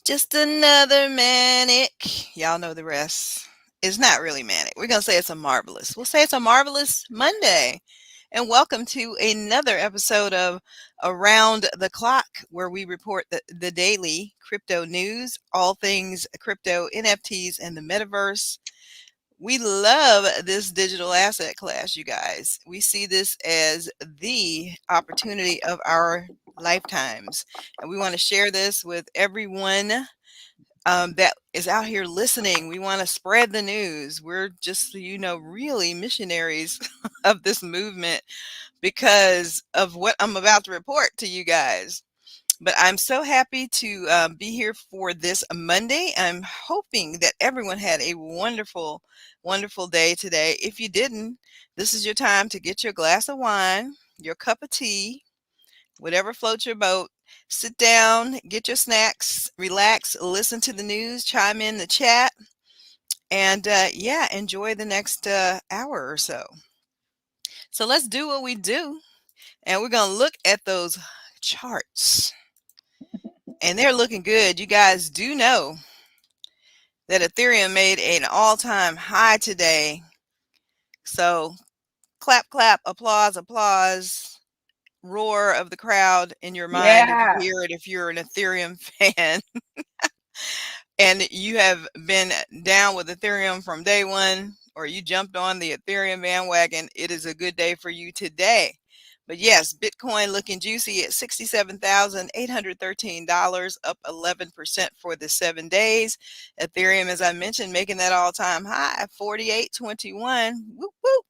Just another manic. Y'all know the rest. It's not really manic. We're going to say it's a marvelous. We'll say it's a marvelous Monday. And welcome to another episode of Around the Clock, where we report the daily crypto news, all things crypto, NFTs, and the metaverse. We love this digital asset class, you guys. We see this as the opportunity of our lifetimes. And we want to share this with everyone that is out here listening. We want to spread the news. We're just, really missionaries of this movement because of what I'm about to report to you guys. But I'm so happy to be here for this Monday. I'm hoping that everyone had a wonderful, wonderful day today. If you didn't, this is your time to get your glass of wine, your cup of tea, whatever floats your boat. Sit down, get your snacks, relax, listen to the news, chime in the chat, and enjoy the next hour or so. So let's do what we do, and we're going to look at those charts. And they're looking good. You guys do know that Ethereum made an all-time high today. So clap, clap, applause, applause, roar of the crowd in your mind if you Yeah. hear it, if you're an Ethereum fan. And you have been down with Ethereum from day one, or you jumped on the Ethereum bandwagon, it is a good day for you today. But yes, Bitcoin looking juicy at $67,813, up 11% for the 7 days. Ethereum, as I mentioned, making that all-time high, 48.21. Whoop, whoop.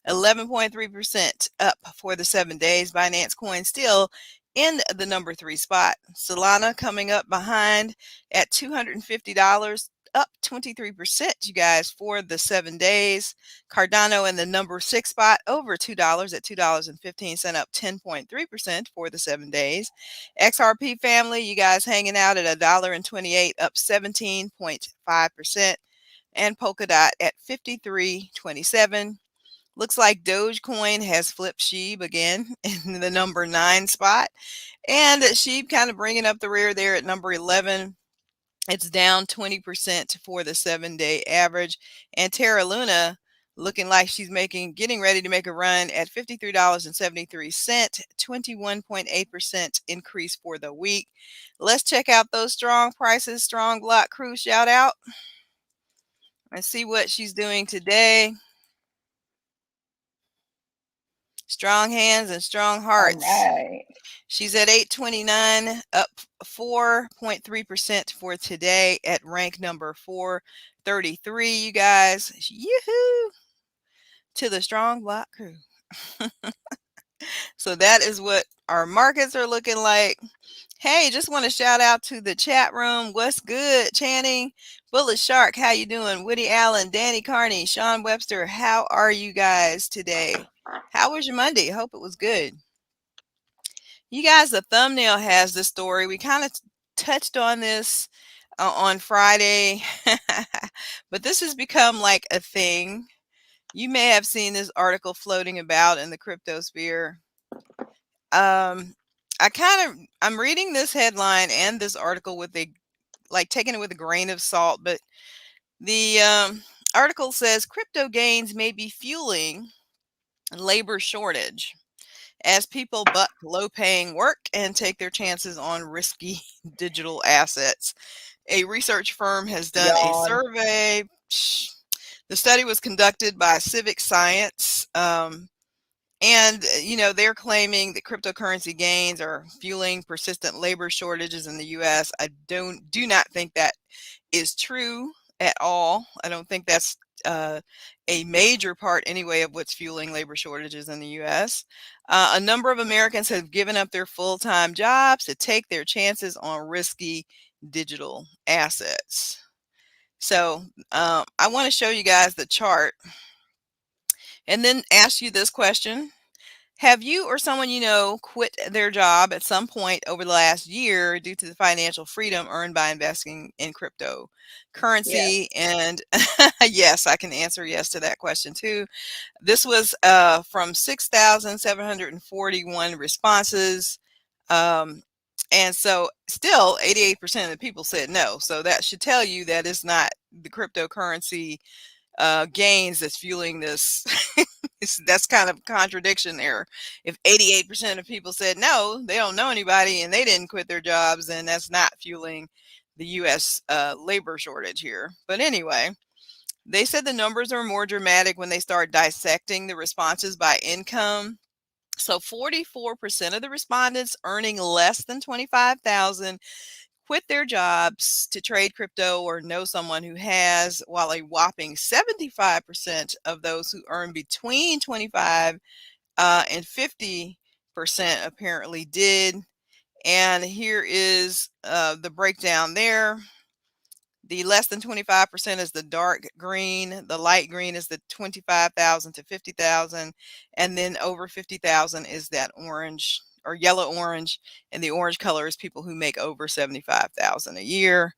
11.3% up for the 7 days. Binance Coin still in the number 3 spot. Solana coming up behind at $250, up 23%, you guys, for the 7 days. Cardano in the number 6 spot, over $2 at $2.15, up 10.3% for the 7 days. XRP family, you guys hanging out at $1.28, up 17.5%. And Polkadot at 53.27. Looks like Dogecoin has flipped Sheeb again in the number 9 spot. And Sheeb kind of bringing up the rear there at number 11. It's down 20% for the 7-day average. And Terra Luna looking like she's getting ready to make a run at $53.73, 21.8% increase for the week. Let's check out those strong prices. Strong Block Crew shout out and see what she's doing today. Strong hands and strong All hearts. right. She's at 829, up 4.3% for today at rank number 433, you guys. Yoo-hoo! To the Strong Block Crew. So that is what our markets are looking like. Hey, just want to shout out to the chat room. What's good, Channing? Bullet Shark, how you doing? Woody Allen, Danny Carney, Sean Webster, how are you guys today? How was your Monday? Hope it was good. You guys, the thumbnail has this story. We kind of touched on this on Friday, but this has become like a thing. You may have seen this article floating about in the crypto sphere. I'm reading this headline and this article with taking it with a grain of salt, but the article says crypto gains may be fueling labor shortage as people buck low-paying work and take their chances on risky digital assets. A research firm has done a Yawn. survey. The study was conducted by Civic Science, and they're claiming that cryptocurrency gains are fueling persistent labor shortages in the U.S. I do not think that is true at all. I don't think that's a major part anyway of what's fueling labor shortages in the U.S. A number of Americans have given up their full-time jobs to take their chances on risky digital assets. So I want to show you guys the chart and then ask you this question. Have you or someone you know quit their job at some point over the last year due to the financial freedom earned by investing in cryptocurrency? Yes. And yes, I can answer yes to that question too. This was from 6,741 responses. And so still 88% of the people said no. So that should tell you that it's not the cryptocurrency gains that's fueling this. That's kind of a contradiction there. If 88% of people said no, they don't know anybody and they didn't quit their jobs, then that's not fueling the U.S. Labor shortage here. But anyway, they said the numbers are more dramatic when they start dissecting the responses by income. So 44% of the respondents earning less than 25,000 quit their jobs to trade crypto or know someone who has, while a whopping 75% of those who earn between 25 and 50% apparently did. And here is the breakdown there. The less than 25% is the dark green. The light green is the 25,000 to 50,000. And then over 50,000 is that orange or yellow orange. And the orange color is people who make over 75,000 a year.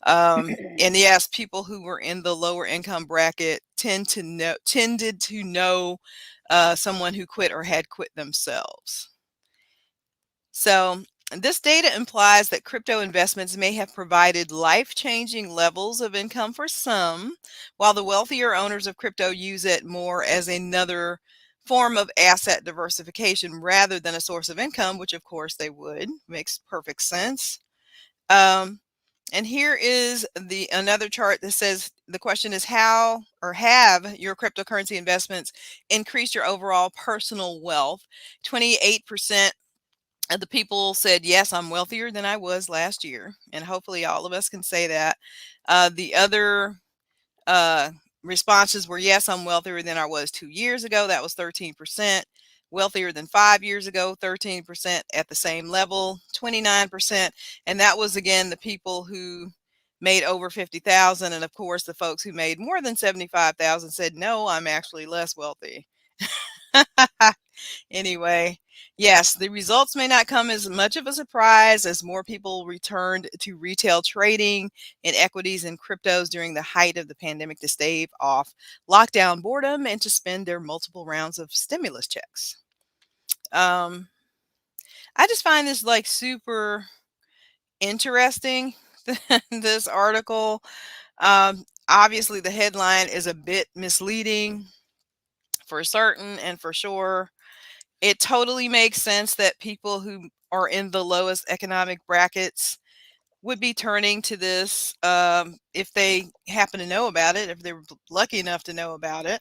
And yes, people who were in the lower income bracket tended to know someone who quit or had quit themselves. So this data implies that crypto investments may have provided life-changing levels of income for some, while the wealthier owners of crypto use it more as another form of asset diversification rather than a source of income, which of course they would. Makes perfect sense. And here is another chart that says the question is how or have your cryptocurrency investments increased your overall personal wealth? 28% of the people said, yes, I'm wealthier than I was last year. And hopefully all of us can say that. The other uh, responses were, yes, I'm wealthier than I was 2 years ago. That was 13%. Wealthier than 5 years ago, 13% at the same level, 29%. And that was, again, the people who made over 50,000. And of course, the folks who made more than 75,000 said, no, I'm actually less wealthy. Anyway, yes, the results may not come as much of a surprise as more people returned to retail trading in equities and cryptos during the height of the pandemic to stave off lockdown boredom and to spend their multiple rounds of stimulus checks. I just find this like super interesting, this article. Obviously, the headline is a bit misleading for certain and for sure. It totally makes sense that people who are in the lowest economic brackets would be turning to this if they happen to know about it, if they're lucky enough to know about it.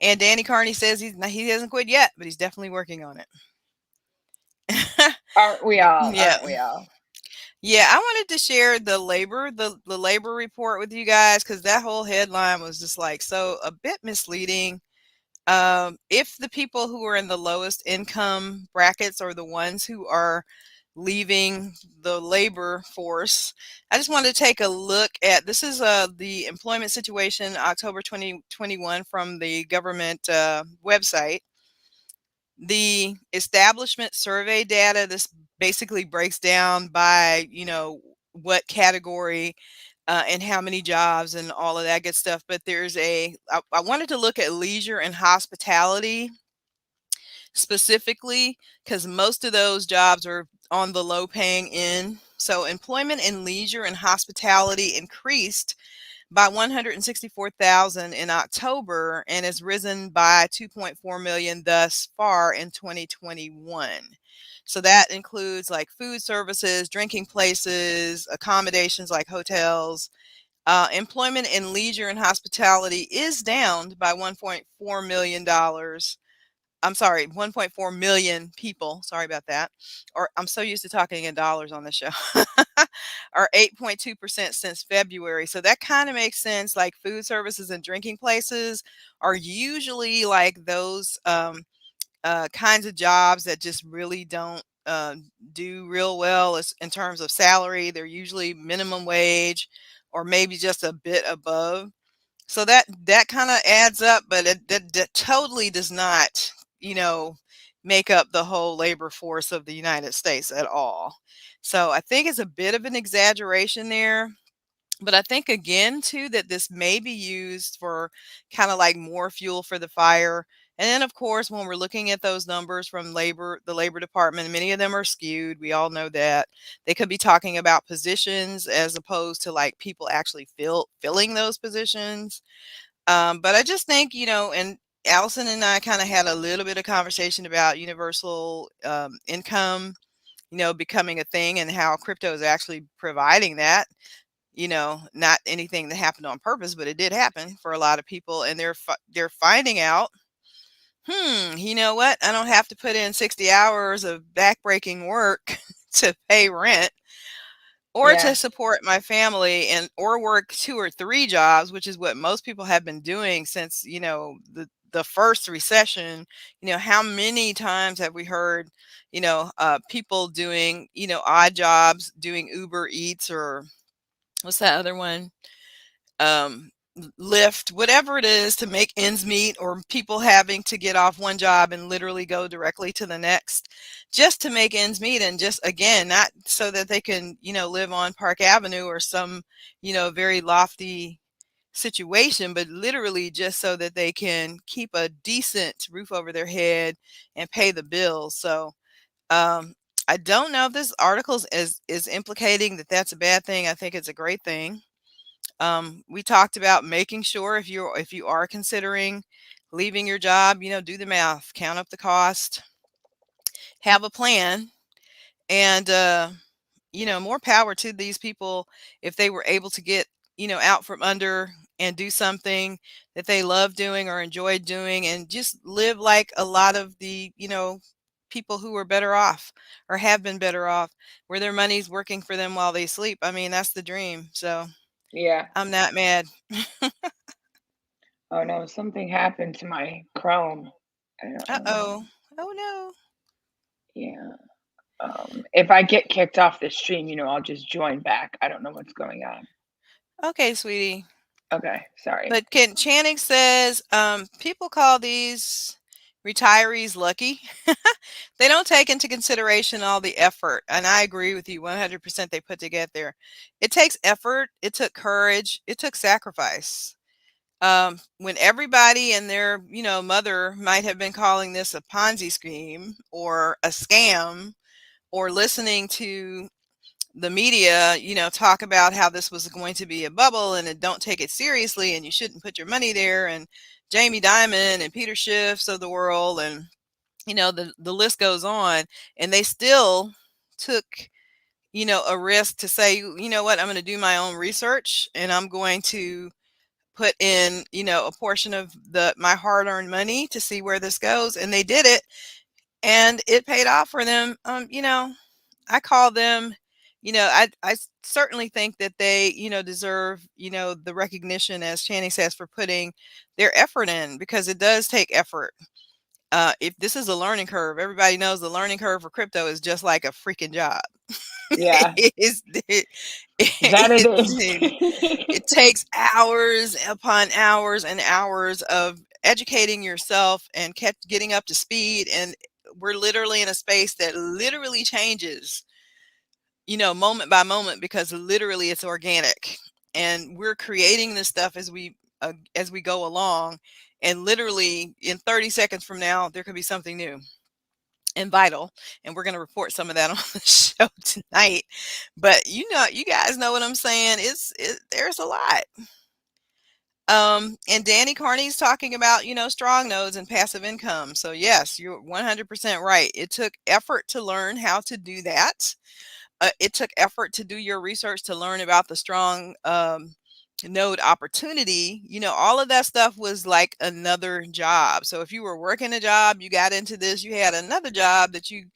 And Danny Carney says he hasn't quit yet, but he's definitely working on it. Aren't we all? Yeah. Aren't we all? Yeah, I wanted to share the labor report with you guys because that whole headline was just like so a bit misleading. If the people who are in the lowest income brackets are the ones who are leaving the labor force, I just wanted to take a look at this is the employment situation October 2021 from the government website. The establishment survey data, this basically breaks down by, what category and how many jobs and all of that good stuff. But I wanted to look at leisure and hospitality specifically because most of those jobs are on the low paying end. So employment in leisure and hospitality increased by 164,000 in October and has risen by 2.4 million thus far in 2021. So that includes like food services, drinking places, accommodations like hotels. Employment in leisure and hospitality is down by $1.4 million. I'm sorry, 1.4 million people. Sorry about that. Or I'm so used to talking in dollars on the show. Or 8.2% since February. So that kind of makes sense. Like food services and drinking places are usually like those kinds of jobs that just really don't do real well in terms of salary. They're usually minimum wage or maybe just a bit above. So that kind of adds up, but that totally does not, make up the whole labor force of the United States at all. So I think it's a bit of an exaggeration there. But I think again too that this may be used for kind of like more fuel for the fire. And then, of course, when we're looking at those numbers from the labor department, many of them are skewed. We all know that they could be talking about positions as opposed to like people actually filling those positions. But I just think, and Allison and I kind of had a little bit of conversation about universal income, becoming a thing and how crypto is actually providing that. Not anything that happened on purpose, but it did happen for a lot of people, and they're finding out, you know what? I don't have to put in 60 hours of backbreaking work to pay rent or Yeah. to support my family and or work 2 or 3 jobs, which is what most people have been doing since, the first recession. How many times have we heard, people doing, odd jobs, doing Uber Eats or what's that other one? um, Lyft, whatever it is to make ends meet, or people having to get off one job and literally go directly to the next just to make ends meet. And just again, not so that they can, live on Park Avenue or some, very lofty situation, but literally just so that they can keep a decent roof over their head and pay the bills. So, um, I don't know if this article is implicating that that's a bad thing. I think it's a great thing. We talked about making sure if you are considering leaving your job, do the math, count up the cost, have a plan, and more power to these people if they were able to get out from under and do something that they love doing or enjoy doing, and just live like a lot of the people who are better off or have been better off, where their money's working for them while they sleep. I mean, that's the dream. So Yeah. I'm not mad. Oh no, something happened to my Chrome. I don't know what. Uh-oh. Oh, no. Yeah. If I get kicked off the stream, I'll just join back. I don't know what's going on. Okay, sweetie. Okay, sorry. But Channing says, people call these retirees lucky. They don't take into consideration all the effort. And I agree with you 100% they put to get there. It takes effort. It took courage. It took sacrifice. When everybody and their, mother might have been calling this a Ponzi scheme or a scam, or listening to the media, talk about how this was going to be a bubble and don't take it seriously and you shouldn't put your money there, and Jamie Dimon and Peter Schiff's of the world, and the list goes on, and they still took a risk to say, you know what, I'm going to do my own research and I'm going to put in a portion of the my hard-earned money to see where this goes, and they did it and it paid off for them. I call them, I certainly think that they, deserve, the recognition, as Channing says, for putting their effort in, because it does take effort. If this is a learning curve, everybody knows the learning curve for crypto is just like a freaking job. Yeah, that it It's, it is. takes hours upon hours and hours of educating yourself and kept getting up to speed. And we're literally in a space that literally changes, moment by moment, because literally it's organic, and we're creating this stuff as we go along, and literally in 30 seconds from now there could be something new and vital, and we're going to report some of that on the show tonight. But you guys know what I'm saying. There's a lot. And Danny Carney's talking about, strong nodes and passive income. So yes, you're 100% right. It took effort to learn how to do that. It took effort to do your research to learn about the strong node opportunity. All of that stuff was like another job. So if you were working a job, you got into this, you had another job that you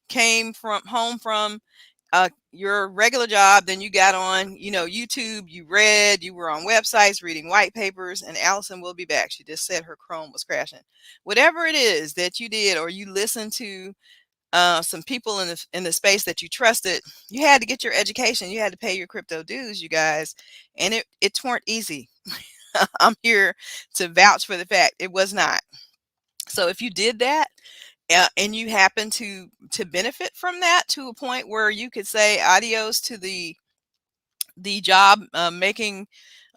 came from home from, your regular job, then you got on, YouTube, you read, you were on websites reading white papers, and Allison will be back. She just said her Chrome was crashing. Whatever it is that you did, or you listened to some people in the space that you trusted, you had to get your education. You had to pay your crypto dues, you guys, and it weren't easy. I'm here to vouch for the fact it was not. So if you did that, and you happen to benefit from that to a point where you could say adios to the job making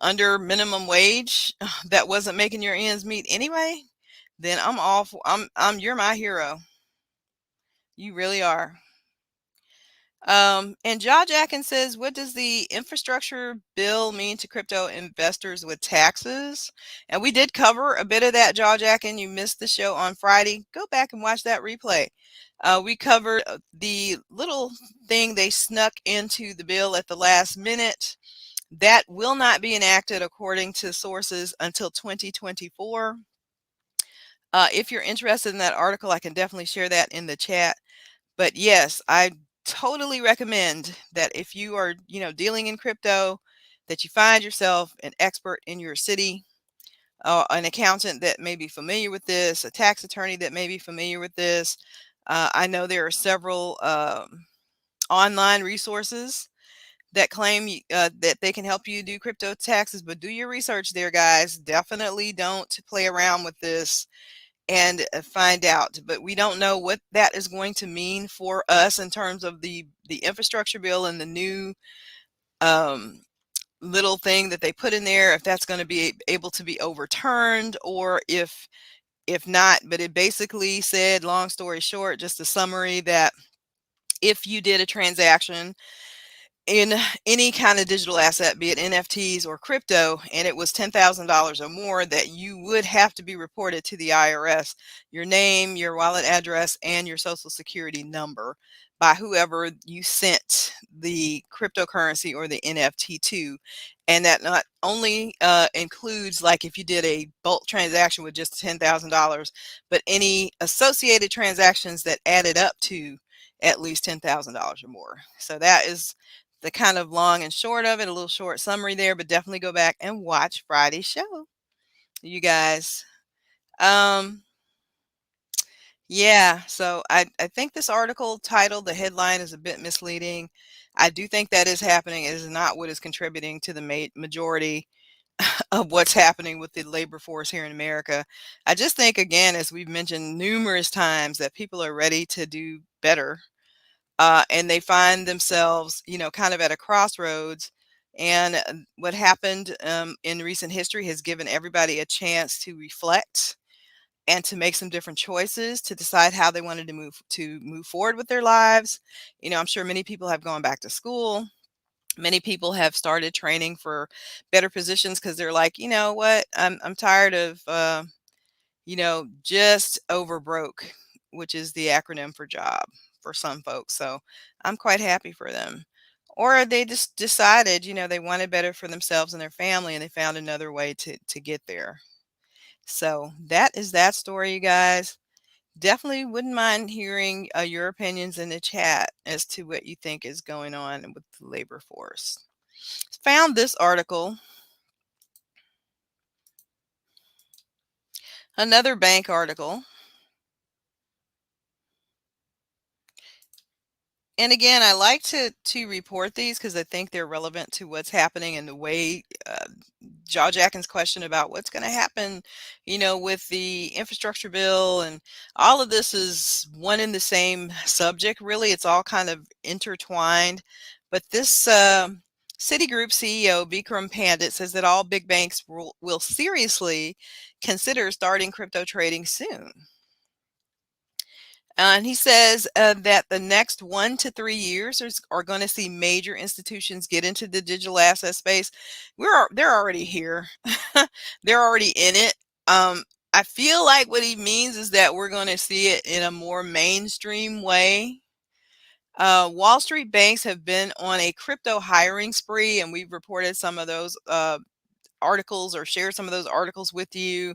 under minimum wage that wasn't making your ends meet anyway, then I'm all for, you're my hero. You really are. And Jaw Jackin says, what does the infrastructure bill mean to crypto investors with taxes? And we did cover a bit of that, Jaw Jackin. You missed the show on Friday. Go back and watch that replay. We covered the little thing they snuck into the bill at the last minute that will not be enacted according to sources until 2024. If you're interested in that article, I can definitely share that in the chat. But yes, I totally recommend that if you are, dealing in crypto, that you find yourself an expert in your city, an accountant that may be familiar with this, a tax attorney that may be familiar with this. I know there are several online resources that claim that they can help you do crypto taxes, but do your research there, guys. Definitely don't play around with this and find out. But we don't know what that is going to mean for us in terms of the infrastructure bill and the new um, little thing that they put in there, if that's going to be able to be overturned, or if not. But it basically said, long story short, just a summary, that if you did a transaction in any kind of digital asset, be it NFTs or crypto, and it was $10,000 or more, that you would have to be reported to the IRS, your name, your wallet address, and your social security number, by whoever you sent the cryptocurrency or the NFT to. And that not only includes, like, if you did a bulk transaction with just $10,000, but any associated transactions that added up to at least $10,000 or more. So that is the kind of long and short of it, a little short summary there, but definitely go back and watch Friday's show, you guys. Um, yeah, so I think this article titled, the headline is a bit misleading. I do think that is happening. It is not what is contributing to the majority of what's happening with the labor force here in America. I just think, again, as we've mentioned numerous times, that people are ready to do better, and they find themselves, kind of at a crossroads. And what happened in recent history has given everybody a chance to reflect and to make some different choices, to decide how they wanted to move forward with their lives. I'm sure many people have gone back to school. Many people have started training for better positions because they're like, you know what, I'm tired of just over broke, which is the acronym for job for some folks. So I'm quite happy for them. Or they just decided, they wanted better for themselves and their family, and they found another way to get there. So that is that story, you guys. Definitely wouldn't mind hearing your opinions in the chat as to what you think is going on with the labor force. Found this article, another bank article. And again, I like to report these because I think they're relevant to what's happening, and the way Jaw Jackin's question about what's going to happen, with the infrastructure bill, and all of this is one and the same subject. Really, it's all kind of intertwined. But this Citigroup CEO Vikram Pandit says that all big banks will seriously consider starting crypto trading soon. And he says that the next 1 to 3 years are going to see major institutions get into the digital asset space. They're already here. They're already in it. I feel like what he means is that we're going to see it in a more mainstream way. Wall Street banks have been on a crypto hiring spree, and we've reported some of those articles, or shared some of those articles with you.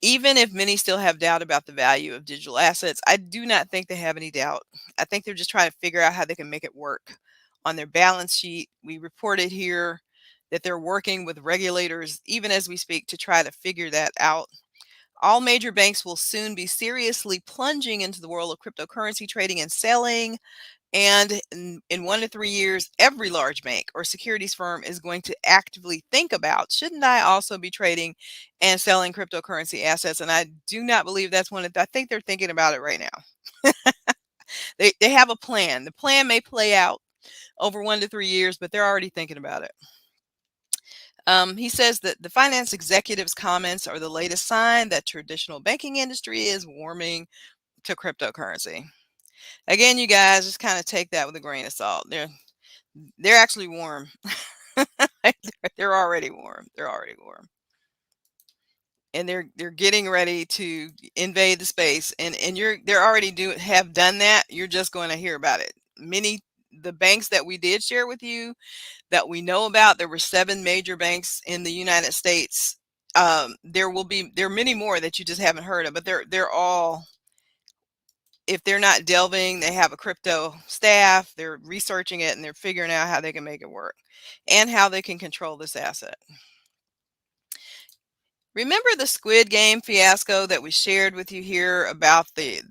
Even if many still have doubt about the value of digital assets, I do not think they have any doubt. I think they're just trying to figure out how they can make it work on their balance sheet. We reported here that they're working with regulators, even as we speak, to try to figure that out. All major banks will soon be seriously plunging into the world of cryptocurrency trading and selling. And in 1 to 3 years, every large bank or securities firm is going to actively think about, shouldn't I also be trading and selling cryptocurrency assets? And I do not believe that's I think they're thinking about it right now. They have a plan. The plan may play out over 1 to 3 years, but they're already thinking about it. He says that the finance executive's comments are the latest sign that traditional banking industry is warming to cryptocurrency. Again, you guys just kind of take that with a grain of salt. They're actually warm. They're already warm. They're already warm. And they're getting ready to invade the space, and they're already have done that. You're just going to hear about it. Many the banks that we did share with you that we know about, there were 7 major banks in the United States. There are many more that you just haven't heard of, but they're all, if they're not delving, they have a crypto staff, they're researching it, and they're figuring out how they can make it work and how they can control this asset. Remember the Squid Game fiasco that we shared with you here about the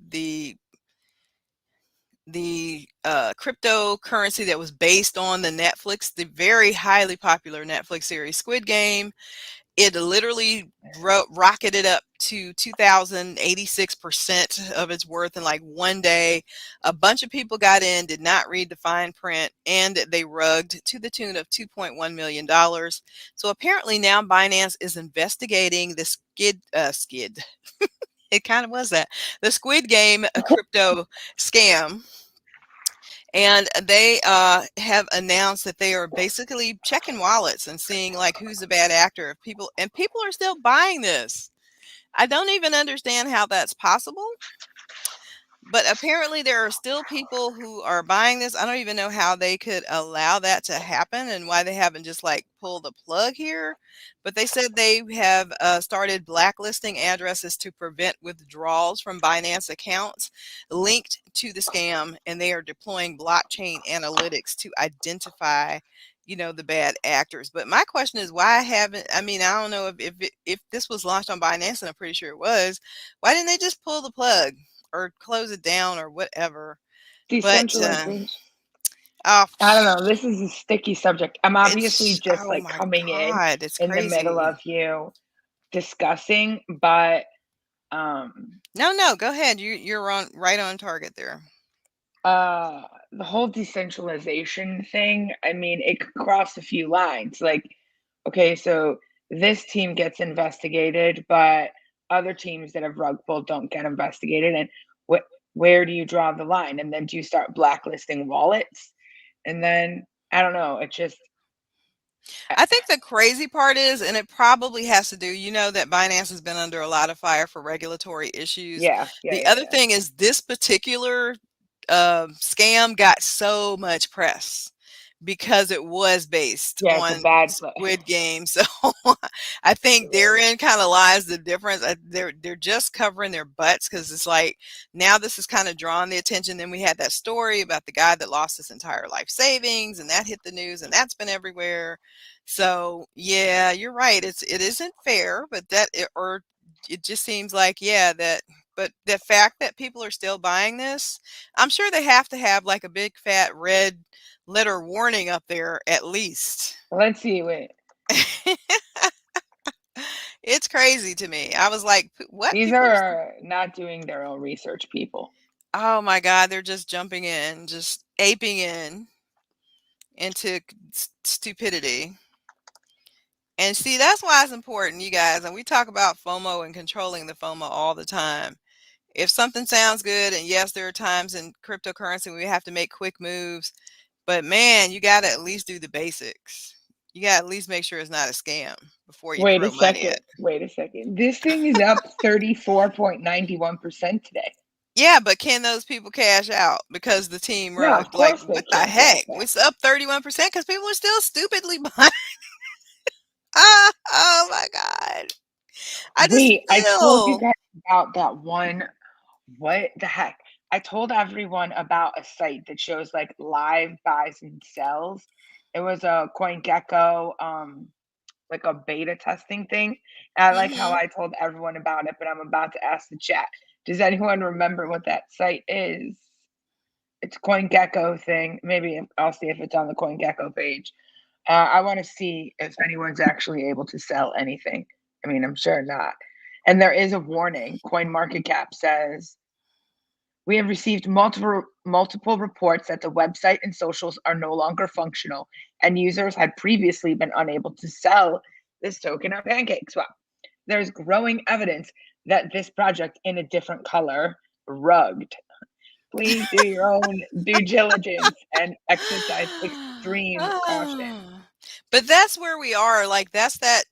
cryptocurrency that was based on the very highly popular Netflix series Squid Game? It literally rocketed up to 2,086% of its worth in like one day. A bunch of people got in, did not read the fine print, and they rugged to the tune of $2.1 million. So apparently now Binance is investigating the skid. It kind of was that. The Squid Game crypto scam. And they have announced that they are basically checking wallets and seeing like who's a bad actor. If people are still buying this. I don't even understand how that's possible. But apparently there are still people who are buying this. I don't even know how they could allow that to happen and why they haven't just like pulled the plug here. But they said they have started blacklisting addresses to prevent withdrawals from Binance accounts linked to the scam, and they are deploying blockchain analytics to identify, the bad actors. But my question is, why haven't, I mean, I don't know if this was launched on Binance, and I'm pretty sure it was, why didn't they just pull the plug or close it down or whatever? But Decentralization. oh, I don't know. This is a sticky subject. I'm obviously just oh like my coming God, it's in the middle crazy. of you discussing, but No, go ahead. You're right on target there. the whole decentralization thing, I mean, it could cross a few lines. Like, okay, so this team gets investigated, but other teams that have rug pulled don't get investigated. And where do you draw the line? And then do you start blacklisting wallets? And then I don't know. It just I think the crazy part is, and it probably has to do, that Binance has been under a lot of fire for regulatory issues. yeah, yeah, The yeah, other yeah. thing is this particular scam got so much press because it was based Yeah, it's a on bad play. Squid Game. So I think therein kind of lies the difference. They're just covering their butts because it's like now this is kind of drawing the attention. Then we had that story about the guy that lost his entire life savings, and that hit the news, and that's been everywhere. So yeah, you're right. It isn't fair, but or it just seems like, yeah, that. But the fact that people are still buying this, I'm sure they have to have like a big fat red letter warning up there at least. Let's see. Wait, It's crazy to me. I was like, what? these People are, are not doing their own research, people. oh my God, they're just jumping in, just aping into stupidity. And see, that's why it's important, you guys. And we talk about FOMO and controlling the FOMO all the time. If something sounds good, and yes, there are times in cryptocurrency when we have to make quick moves, but man, you got to at least do the basics. You got to at least make sure it's not a scam before you Wait a throw money second. at. Wait a second. This thing is up 34.91% today. Yeah, but can those people cash out because the team No, of rugged? Like, course they what the can't heck? cash out. It's up 31% because people are still stupidly buying. Ah, oh my God. I just Wait, I told you feel. guys about that one. What the heck? I told everyone about a site that shows like live buys and sells. It was a CoinGecko, like a beta testing thing. And I like how Hmm. I told everyone about it, but I'm about to ask the chat. Does anyone remember what that site is? It's CoinGecko thing. Maybe I'll see if it's on the CoinGecko page. I want to see if anyone's actually able to sell anything. I mean, I'm sure not. And there is a warning. CoinMarketCap says We have received multiple reports that the website and socials are no longer functional, and users had previously been unable to sell this token on PancakeSwap. There's growing evidence that this project in a different color rugged. Please do your own due diligence and exercise extreme caution. Ah. But that's where we are. Like that's that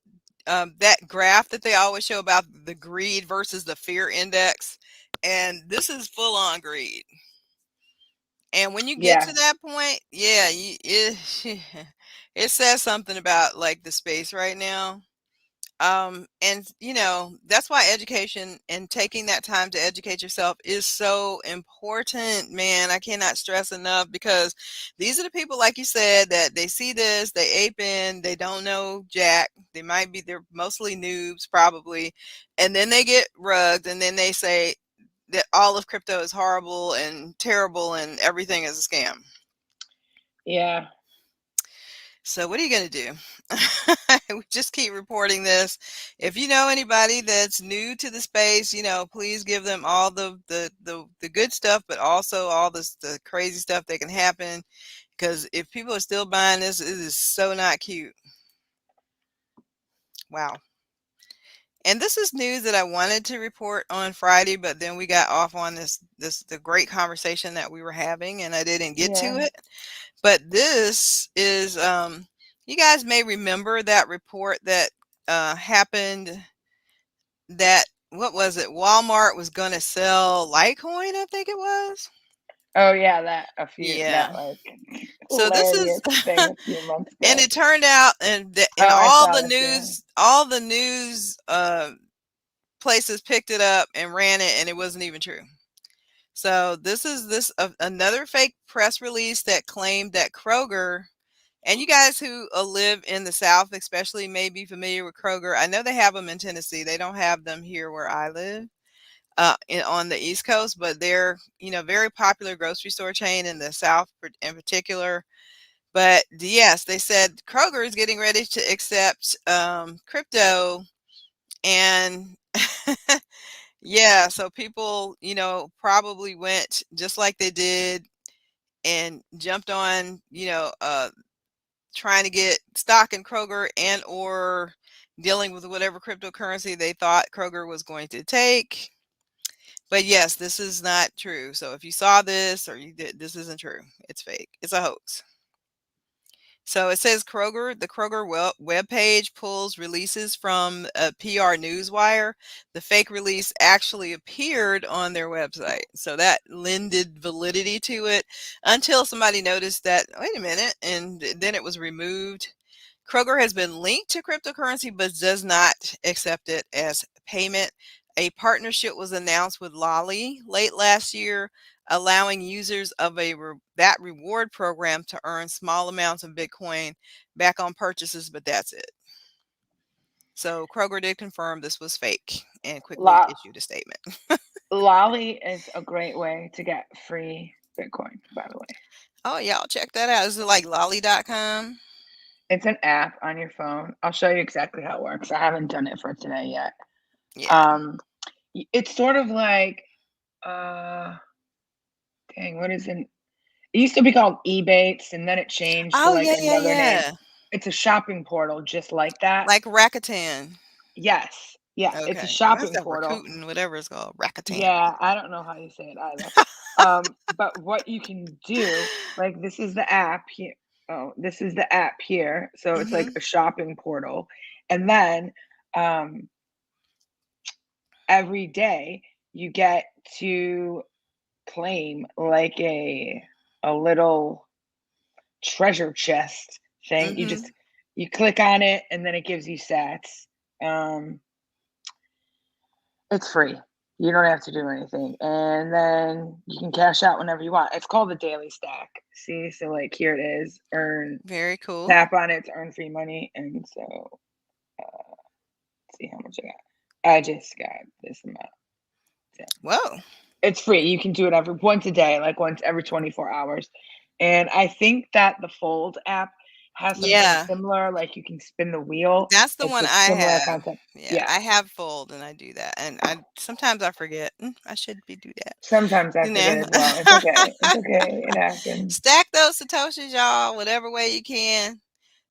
graph that they always show about the greed versus the fear index, and this is full on greed. And when you get to Yeah, that point, yeah, it says something about like the space right now. And that's why education and taking that time to educate yourself is so important, man. I cannot stress enough, because these are the people, like you said, that they see this, they ape in, they don't know jack. They're mostly noobs probably. And then they get rugged, and then they say that all of crypto is horrible and terrible and everything is a scam. yeah, So what are you going to do? We just keep reporting this. If you know anybody that's new to the space, please give them all the good stuff, but also all the crazy stuff that can happen. Because if people are still buying this, it is so not cute. Wow. And this is news that I wanted to report on Friday, but then we got off on the great conversation that we were having, and I didn't get to yeah. it. But this is, you guys may remember that report that happened, that, what was it? Walmart was going to sell Litecoin, I think it was. Oh yeah, Yeah. that like So this hilarious is, thing a few months and ago. it turned out, and Oh, I all saw the this. Yeah. news places picked it up and ran it, and it wasn't even true. So this is another fake press release that claimed that Kroger. And you guys who live in the South, especially, may be familiar with Kroger. I know they have them in Tennessee. They don't have them here where I live, on the East Coast, but they're, very popular grocery store chain in the South in particular. But yes, they said Kroger is getting ready to accept crypto, and yeah, so people, probably went just like they did and jumped on, trying to get stock in Kroger, and or dealing with whatever cryptocurrency they thought Kroger was going to take. But yes, this is not true. So if you saw this or you did, this isn't true. It's fake. It's a hoax. So it says the Kroger web page pulls releases from a PR newswire. The fake release actually appeared on their website. So that lended validity to it until somebody noticed that, wait a minute, and then it was removed. Kroger has been linked to cryptocurrency but does not accept it as payment. A partnership was announced with Lolly late last year, allowing users of that reward program to earn small amounts of Bitcoin back on purchases, but that's it. So Kroger did confirm this was fake and quickly Lo- issued a statement. Lolly is a great way to get free Bitcoin, by the way. Oh, y'all check that out. Is it like lolly.com? It's an app on your phone. I'll show you exactly how it works. I haven't done it for today yet. Yeah. Um, it's sort of like, uh, dang, what is it? It used to be called Ebates, and then it changed to Oh, like yeah, yeah, another name. yeah. It's a shopping portal just like that. Like Rakuten. Yes, yes, it's a Okay. Well, that's shopping got portal. Rakuten, whatever it's called. Rakuten. Yeah, I don't know how you say it either. But what you can do, like this is the app here. Oh, this is the app here. So it's like Hmm. a shopping portal. And then um every day you get to claim like a little treasure chest thing. Hmm. You click on it and then it gives you sats. Um It's free. You don't have to do anything, and then you can cash out whenever you want. It's called the daily stack. See, so like here it is. Very cool. Tap on it to earn free money, and so let's see how much I got. I just got this amount. So Whoa. it's free. You can do it once a day, like once every 24 hours. And I think that the Fold app has something Yeah. similar, like you can spin the wheel. That's the It's one a I similar have. concept. Yeah, Yeah. I have Fold and I do that, and I sometimes I forget. I should be do that. Sometimes I You forget know, as well. It's okay. It's okay. It happens. stack those satoshis, y'all, whatever way you can.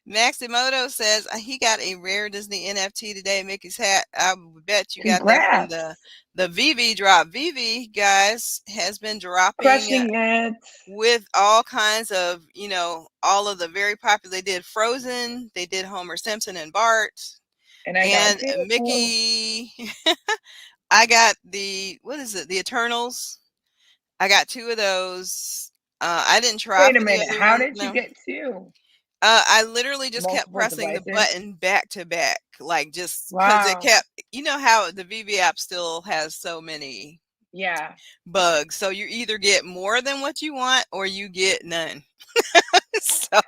Maximoto says he got a rare Disney NFT today. Mickey's hat. I would bet you got that from Congrats. the VV drop. VV guys has been dropping Crushing it. with all kinds of, all of the very popular. They did Frozen, they did Homer Simpson and Bart, And I got and two. Mickey. I got what is it? The Eternals. I got two of those. I didn't try Wait a for the minute. other How ones. did you No. get two? I literally just kept Multiple pressing the devices? button back to back, like just because it Wow. kept, how the VV app still has so many Yeah. bugs. So you either get more than what you want or you get none. So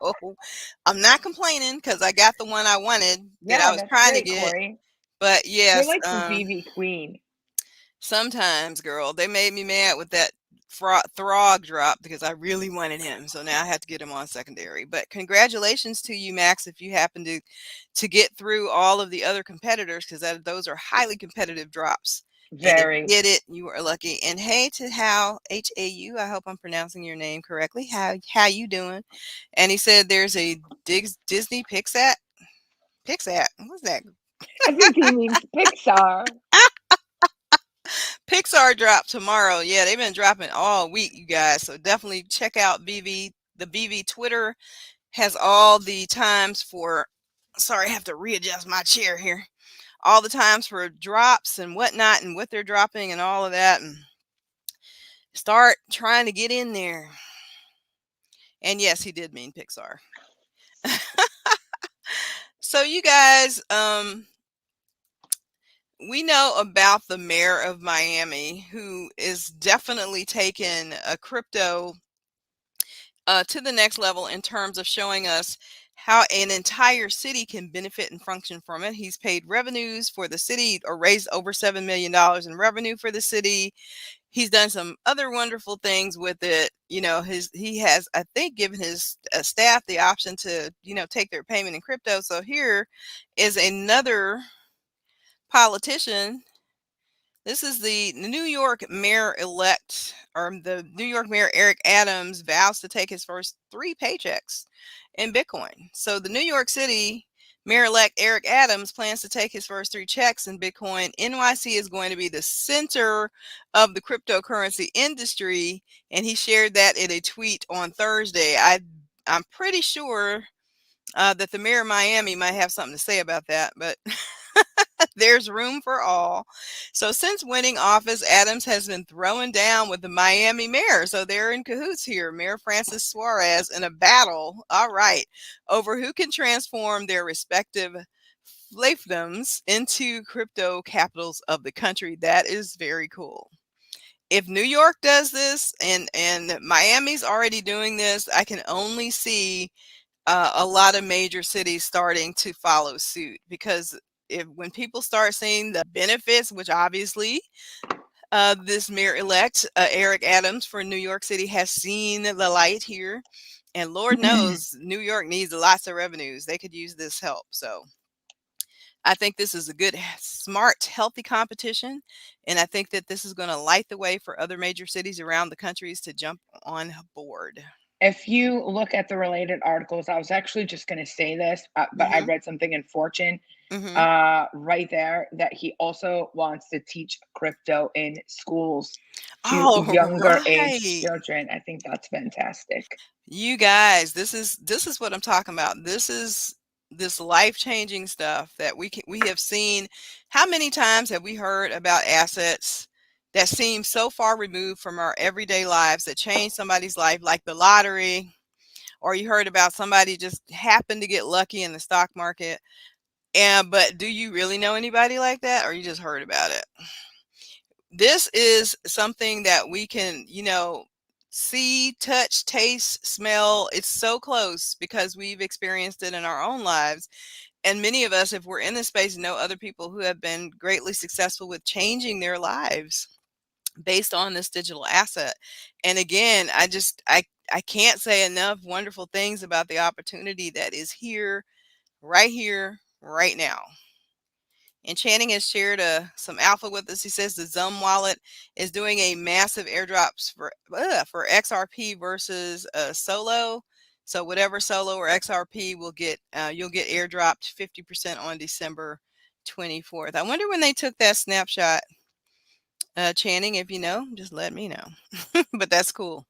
I'm not complaining because I got the one I wanted that I Yeah, was that's trying to great, get. Corey. But You're yes, like the VV queen. sometimes, girl, they made me mad with that Throg drop because I really wanted him. So now I have to get him on secondary. But congratulations to you, Max, if you happen to get through all of the other competitors, because those are highly competitive drops. And if you Very. get it, you are lucky. And hey to Hal, Hau. I hope I'm pronouncing your name correctly. How you doing? And he said there's a Disney Pixat. What's that? I think he means Pixar. Pixar drop tomorrow. Yeah, they've been dropping all week, you guys. So definitely check out BV. The BV Twitter has all the times for. Sorry, I have to readjust my chair here. All the times for drops and whatnot, and what they're dropping, and all of that. And start trying to get in there. And yes, he did mean Pixar. So you guys, we know about the mayor of Miami, who is definitely taking a crypto to the next level in terms of showing us how an entire city can benefit and function from it. He's paid revenues for the city, or raised over $7 million in revenue for the city. He's done some other wonderful things with it. He has, I think, given his staff the option to, take their payment in crypto. So here is another politician. This is the New York mayor-elect, or the New York Mayor Eric Adams vows to take his first 3 paychecks in Bitcoin. So the New York City Mayor-elect Eric Adams plans to take his first 3 checks in Bitcoin. NYC is going to be the center of the cryptocurrency industry, and he shared that in a tweet on Thursday. I'm pretty sure that the mayor of Miami might have something to say about that, but there's room for all. So since winning office, Adams has been throwing down with the Miami mayor. So they're in cahoots here, Mayor Francis Suarez, in a battle, all right, over who can transform their respective fiefdoms into crypto capitals of the country. That is very cool. If New York does this, and Miami's already doing this, I can only see a lot of major cities starting to follow suit, because when people start seeing the benefits, which obviously this mayor-elect Eric Adams for New York City has seen the light here, and Lord knows New York needs lots of revenues. They could use this help. So I think this is a good, smart, healthy competition, and I think that this is going to light the way for other major cities around the countries to jump on board. If you look at the related articles, I was actually just going to say this, but I Mm-hmm. read something in Fortune Mm-hmm. right there that he also wants to teach crypto in schools to Oh, younger age right. children. I think that's fantastic. You guys, this is what I'm talking about. This is this life-changing stuff that we have seen. How many times have we heard about assets that seem so far removed from our everyday lives that change somebody's life, like the lottery, or you heard about somebody just happened to get lucky in the stock market. But do you really know anybody like that, or you just heard about it? This is something that we can, see, touch, taste, smell. It's so close because we've experienced it in our own lives. And many of us, if we're in this space, know other people who have been greatly successful with changing their lives based on this digital asset. And again, I can't say enough wonderful things about the opportunity that is here, right now. And Channing has shared some alpha with us. He says the Zum wallet is doing a massive airdrops for XRP versus Solo. So whatever Solo or XRP will get, you'll get airdropped 50% on December 24th. I wonder when they took that snapshot. Channing, if you know, just let me know. But that's cool.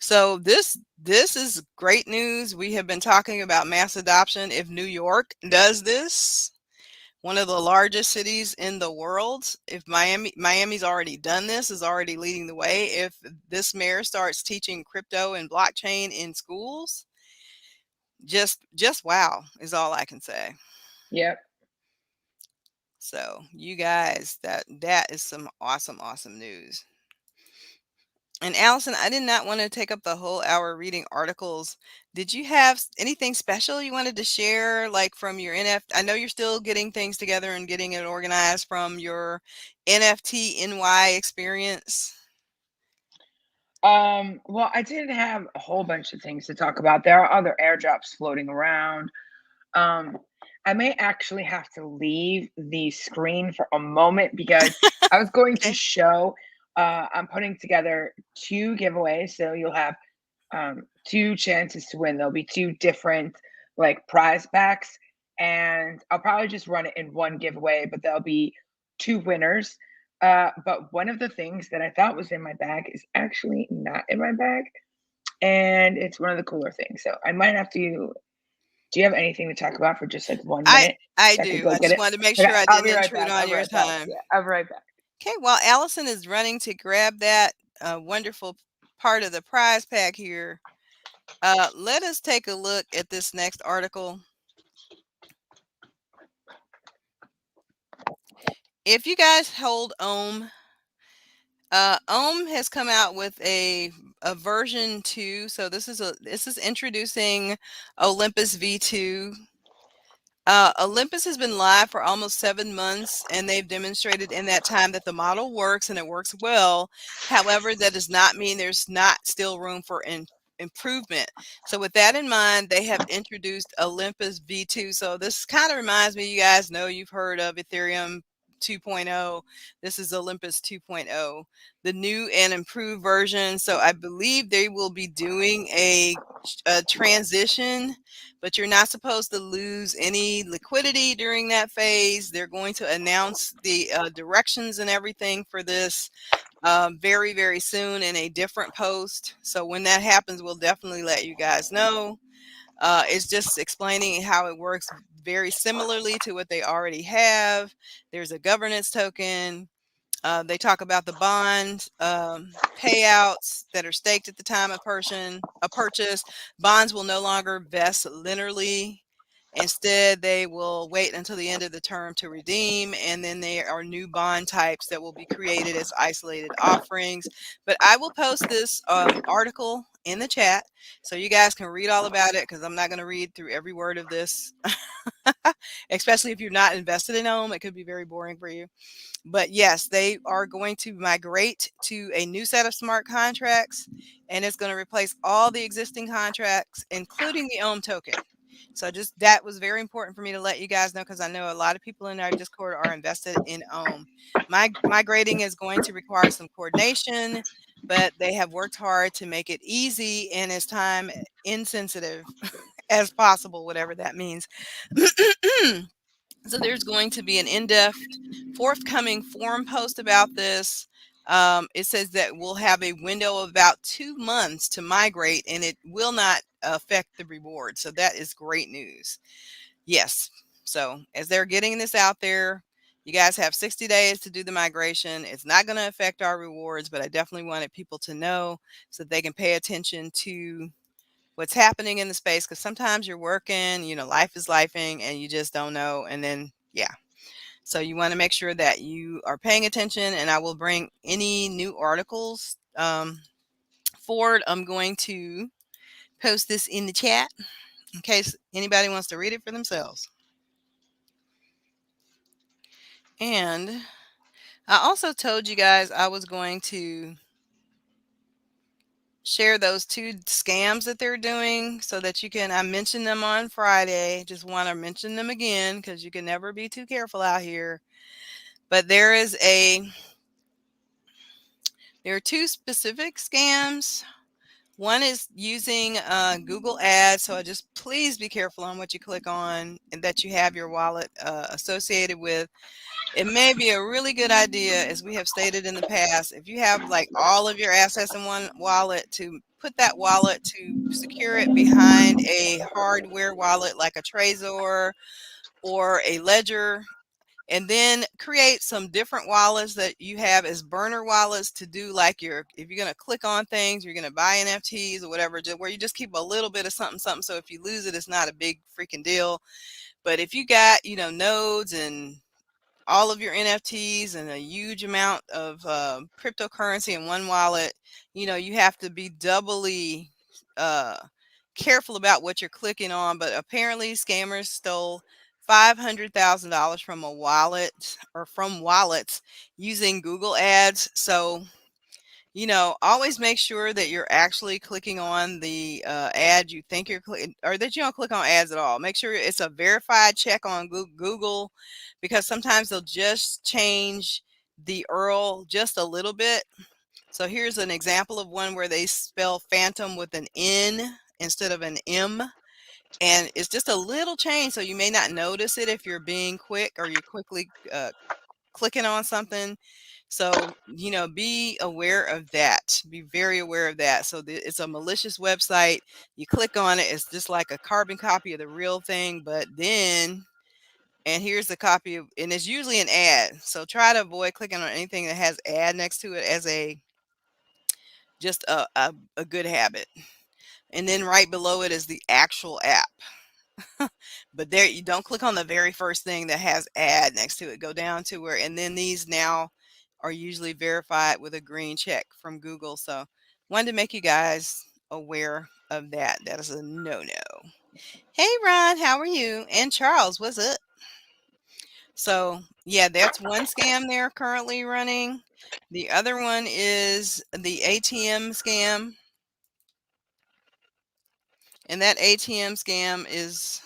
So this is great news. We have been talking about mass adoption. If New York does this, one of the largest cities in the world, if Miami's already done this, is already leading the way. If this mayor starts teaching crypto and blockchain in schools, just wow is all I can say. Yep. So you guys, that is some awesome news. And Allison, I did not want to take up the whole hour reading articles. Did you have anything special you wanted to share, like from your NFT? I know you're still getting things together and getting it organized from your NFT NY experience. Well, I did have a whole bunch of things to talk about. There are other airdrops floating around. Um, I may actually have to leave the screen for a moment because I was going to Okay. show. I'm putting together two giveaways, so you'll have two chances to win. There'll be two different like prize packs, and I'll probably just run it in one giveaway, but there'll be two winners. But one of the things that I thought was in my bag is actually not in my bag, and it's one of the cooler things. So I might have to. Do you have anything to talk about for just like 1 minute I so I could do. go I get just it? wanted to make Okay, sure I I'll didn't be right intrude back. on I'll be your right back. time. Yeah, I'll be right back. Okay, while Allison is running to grab that wonderful part of the prize pack here, let us take a look at this next article. If you guys hold Ohm has come out with a version 2. So this is introducing Olympus V2. Olympus has been live for almost 7 months, and they've demonstrated in that time that the model works and it works well. However, that does not mean there's not still room for improvement. So with that in mind, they have introduced Olympus V2. So this kind of reminds me, you guys know you've heard of Ethereum 2.0. This is Olympus 2.0, the new and improved version. So I believe they will be doing a transition, but you're not supposed to lose any liquidity during that phase. They're going to announce the directions and everything for this very soon in a different post. So when that happens, we'll definitely let you guys know. It's just explaining how it works very similarly to what they already have. There's a governance token. They talk about the bond payouts that are staked at the time of a purchase. Bonds will no longer vest linearly. Instead, they will wait until the end of the term to redeem, and then there are new bond types that will be created as isolated offerings. But I will post this article in the chat so you guys can read all about it, because I'm not going to read through every word of this, especially if you're not invested in Ohm. It could be very boring for you. But yes, they are going to migrate to a new set of smart contracts, and it's going to replace all the existing contracts, including the Ohm token. So just that was very important for me to let you guys know, because I know a lot of people in our Discord are invested in Ohm. Migrating is going to require some coordination, but they have worked hard to make it easy and as time insensitive as possible, whatever that means. So there's going to be an in-depth forthcoming forum post about this. It says that we'll have a window of about 2 months to migrate, and it will not affect the reward. So that is great news. Yes. So as they're getting this out there, you guys have 60 days to do the migration. It's not going to affect our rewards, but I definitely wanted people to know so that they can pay attention to what's happening in the space, because sometimes you're working, life is lifing, and you just don't know. And then, yeah. So you want to make sure that you are paying attention, and I will bring any new articles forward. I'm going to post this in the chat in case anybody wants to read it for themselves. And I also told you guys I was going to share those two scams that they're doing so that you can. I mentioned them on Friday. Just want to mention them again because you can never be too careful out here. But there are two specific scams. One is using Google Ads. So just please be careful on what you click on and that you have your wallet associated with. It may be a really good idea, as we have stated in the past, if you have like all of your assets in one wallet, to put that wallet to secure it behind a hardware wallet like a Trezor or a Ledger, and then create some different wallets that you have as burner wallets to do like if you're going to click on things, you're going to buy NFTs or whatever, where you just keep a little bit of something, something. So if you lose it, it's not a big freaking deal. But if you got, nodes and all of your NFTs and a huge amount of cryptocurrency in one wallet, you have to be doubly uh, careful about what you're clicking on. But apparently, scammers stole $500,000 from a wallet or from wallets using Google Ads. So, always make sure that you're actually clicking on the ad you think you're clicking, or that you don't click on ads at all. Make sure it's a verified check on Google, because sometimes they'll just change the URL just a little bit. So here's an example of one where they spell phantom with an N instead of an M. And it's just a little change, so you may not notice it if you're being quick or you're quickly clicking on something. So, be aware of that. Be very aware of that. So, it's a malicious website. You click on it, it's just like a carbon copy of the real thing. But then, and here's the copy of, and it's usually an ad. So, try to avoid clicking on anything that has ad next to it as just a good habit. And then right below it is the actual app. But there, you don't click on the very first thing that has ad next to it. Go down to where, and then these now are usually verified with a green check from Google. So wanted to make you guys aware of that. That is a no-no. Hey Ron, how are you? And Charles, what's up? So yeah, that's one scam they're currently running. The other one is the ATM scam. And that ATM scam is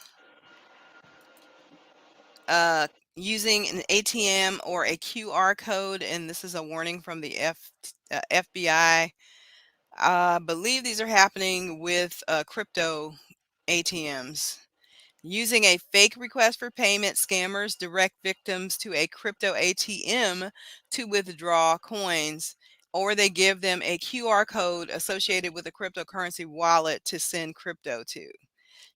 uh, using an ATM or a QR code, and this is a warning from the FBI. I believe these are happening with crypto ATMs. Using a fake request for payment, scammers direct victims to a crypto ATM to withdraw coins, or they give them a QR code associated with a cryptocurrency wallet to send crypto to.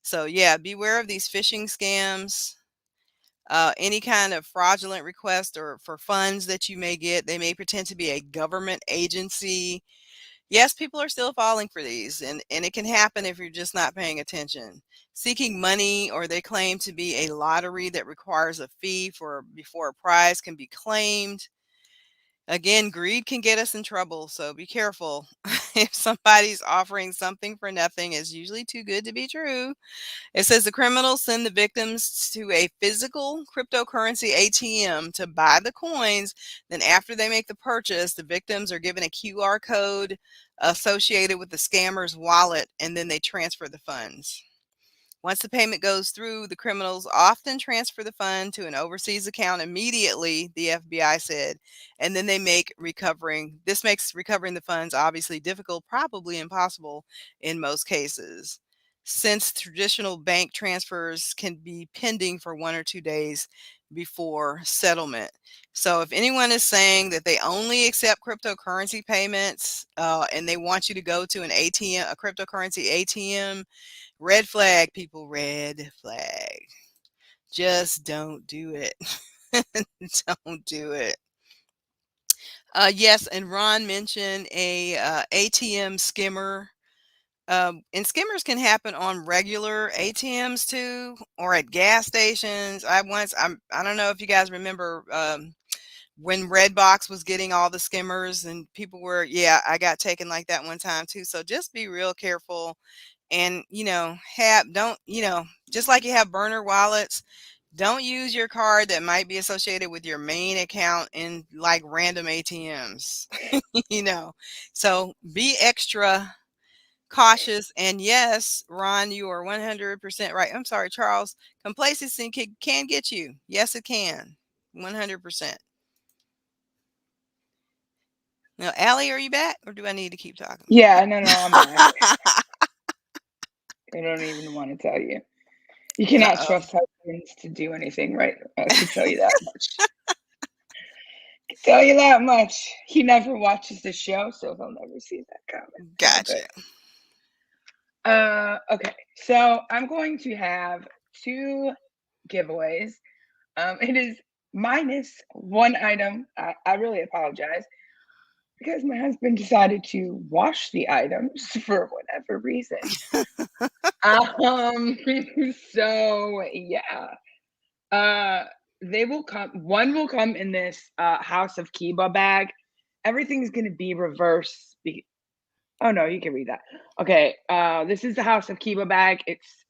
So, yeah, beware of these phishing scams. Any kind of fraudulent request or for funds that you may get, they may pretend to be a government agency. Yes, people are still falling for these, and it can happen if you're just not paying attention. Seeking money, or they claim to be a lottery that requires a fee before a prize can be claimed. Again, greed can get us in trouble, so be careful. If somebody's offering something for nothing, it's usually too good to be true. It says the criminals send the victims to a physical cryptocurrency ATM to buy the coins. Then after they make the purchase, the victims are given a QR code associated with the scammer's wallet, and then they transfer the funds. Once the payment goes through, the criminals often transfer the fund to an overseas account immediately, the FBI said, and then this makes recovering the funds obviously difficult, probably impossible in most cases, since traditional bank transfers can be pending for 1 or 2 days before settlement. So if anyone is saying that they only accept cryptocurrency payments and they want you to go to an ATM, a cryptocurrency ATM, red flag, people, red flag. Just don't do it. Don't do it. Yes, and Ron mentioned a ATM skimmer. And skimmers can happen on regular ATMs too, or at gas stations. I don't know if you guys remember when Redbox was getting all the skimmers, and people were, yeah, I got taken like that one time too. So just be real careful. And just like you have burner wallets, don't use your card that might be associated with your main account in like random ATMs. you know so be extra cautious. And yes, Ron, you are 100% right. I'm sorry, Charles. Complacency can get you. Yes, it can. 100%. Now, Allie, are you back or do I need to keep talking? Yeah, no, I'm back. I don't even want to tell you. You cannot Uh-oh. trust husbands to do anything right. I can tell you that much. Tell you that much. He never watches the show, so he'll never see that comment. It's all Gotcha. good. Okay, so I'm going to have 2 giveaways. It is minus 1 item. I really apologize because my husband decided to wash the items for whatever reason. Um, so yeah. They will come. One will come in this House of Kiba bag. Everything's gonna be reverse. Oh no, you can read that. Okay, this is the House of Kiba bag. It's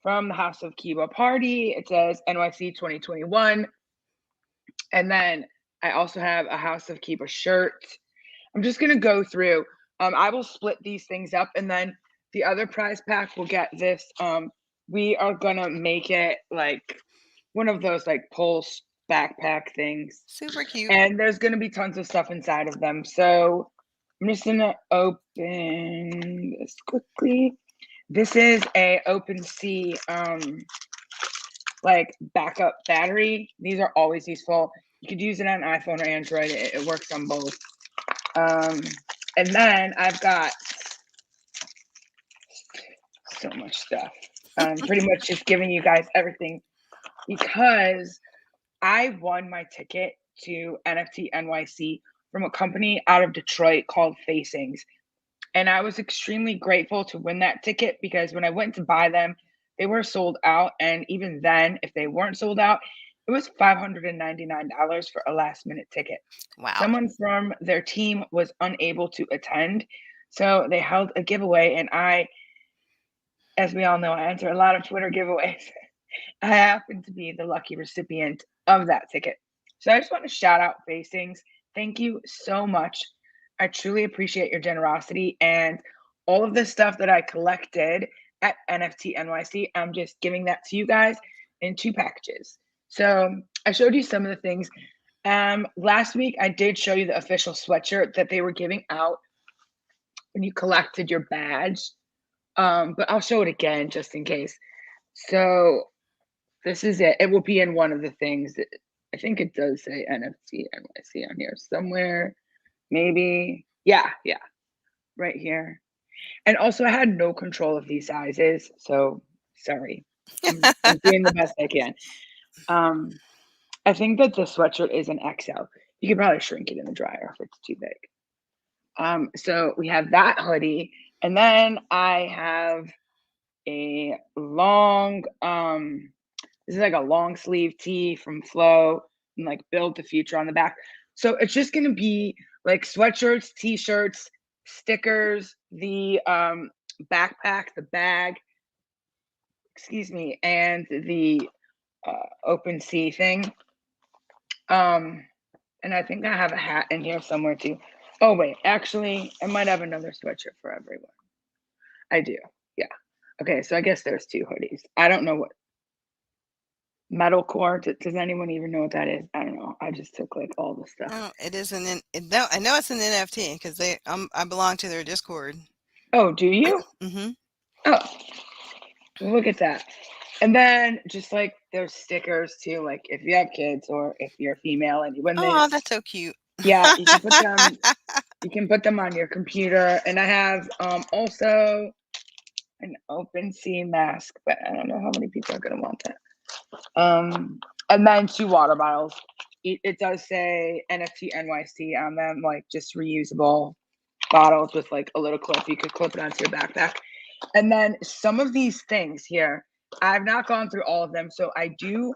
from the House of Kiba party. It says NYC 2021. And then I also have a House of Kiba shirt. I'm just gonna go through. I will split these things up, and then the other prize pack will get this. We are gonna make it like one of those like pulse backpack things, Super cute. and there's gonna be tons of stuff inside of them. So I'm just gonna open this quickly. This is a OpenSea like backup battery. These are always useful. You could use it on iPhone or Android. It works on both. And then I've got so much stuff. Pretty much just giving you guys everything because I won my ticket to NFT NYC from a company out of Detroit called Facings. And I was extremely grateful to win that ticket because when I went to buy them, they were sold out. And even then, if they weren't sold out, it was $599 for a last minute ticket. Wow. Someone from their team was unable to attend. So they held a giveaway. And I, as we all know, I enter a lot of Twitter giveaways. I happen to be the lucky recipient of that ticket. So I just want to shout out Facings. Thank you so much. I truly appreciate your generosity and all of the stuff that I collected at NFT NYC. I'm just giving that to you guys in 2 packages. So I showed you some of the things. Last week I did show you the official sweatshirt that they were giving out when you collected your badge. But I'll show it again just in case. So this is it. It will be in one of the things. I think it does say NFT NYC on here somewhere. Maybe. Yeah. Right here. And also, I had no control of these sizes. So sorry. I'm doing the best I can. I think that the sweatshirt is an XL. You could probably shrink it in the dryer if it's too big. So we have that hoodie. And then I have a long, this is like a long sleeve tee from Flow and like Build the Future on the back. So it's just gonna be like sweatshirts, t-shirts, stickers, the backpack, the bag, excuse me, and the OpenSea thing. And I think I have a hat in here somewhere too. Oh wait, actually, I might have another sweatshirt for everyone. I do, yeah. Okay, so I guess there's 2 hoodies. I don't know what metalcore. Does anyone even know what that is? I don't know. I just took like all the stuff. Oh, it is an no, I know it's an NFT because I belong to their Discord. Oh, do you? Mm-hmm. Oh, look at that. And then just like there's stickers too, like if you have kids or if you're female and you win Oh, this, that's so cute. yeah, you can put them. You can put them on your computer. And I have also an OpenSea mask, but I don't know how many people are gonna want that. And then 2 water bottles. It does say NFT NYC on them, like just reusable bottles with like a little clip. You could clip it onto your backpack. And then some of these things here, I've not gone through all of them, so I do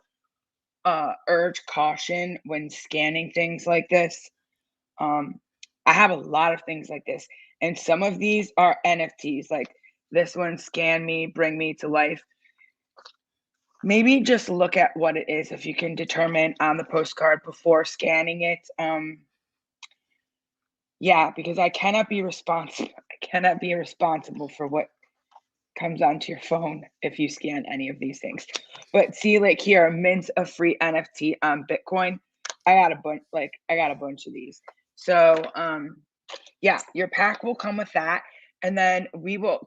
urge caution when scanning things like this. I have a lot of things like this, and some of these are NFTs. Like this one, Scan Me, Bring Me to Life. Maybe just look at what it is if you can determine on the postcard before scanning it. Yeah, because I cannot be responsible. I cannot be responsible for what comes onto your phone if you scan any of these things. But see, like here, mints a free NFT on Bitcoin. I got a bunch of these. So yeah, your pack will come with that. And then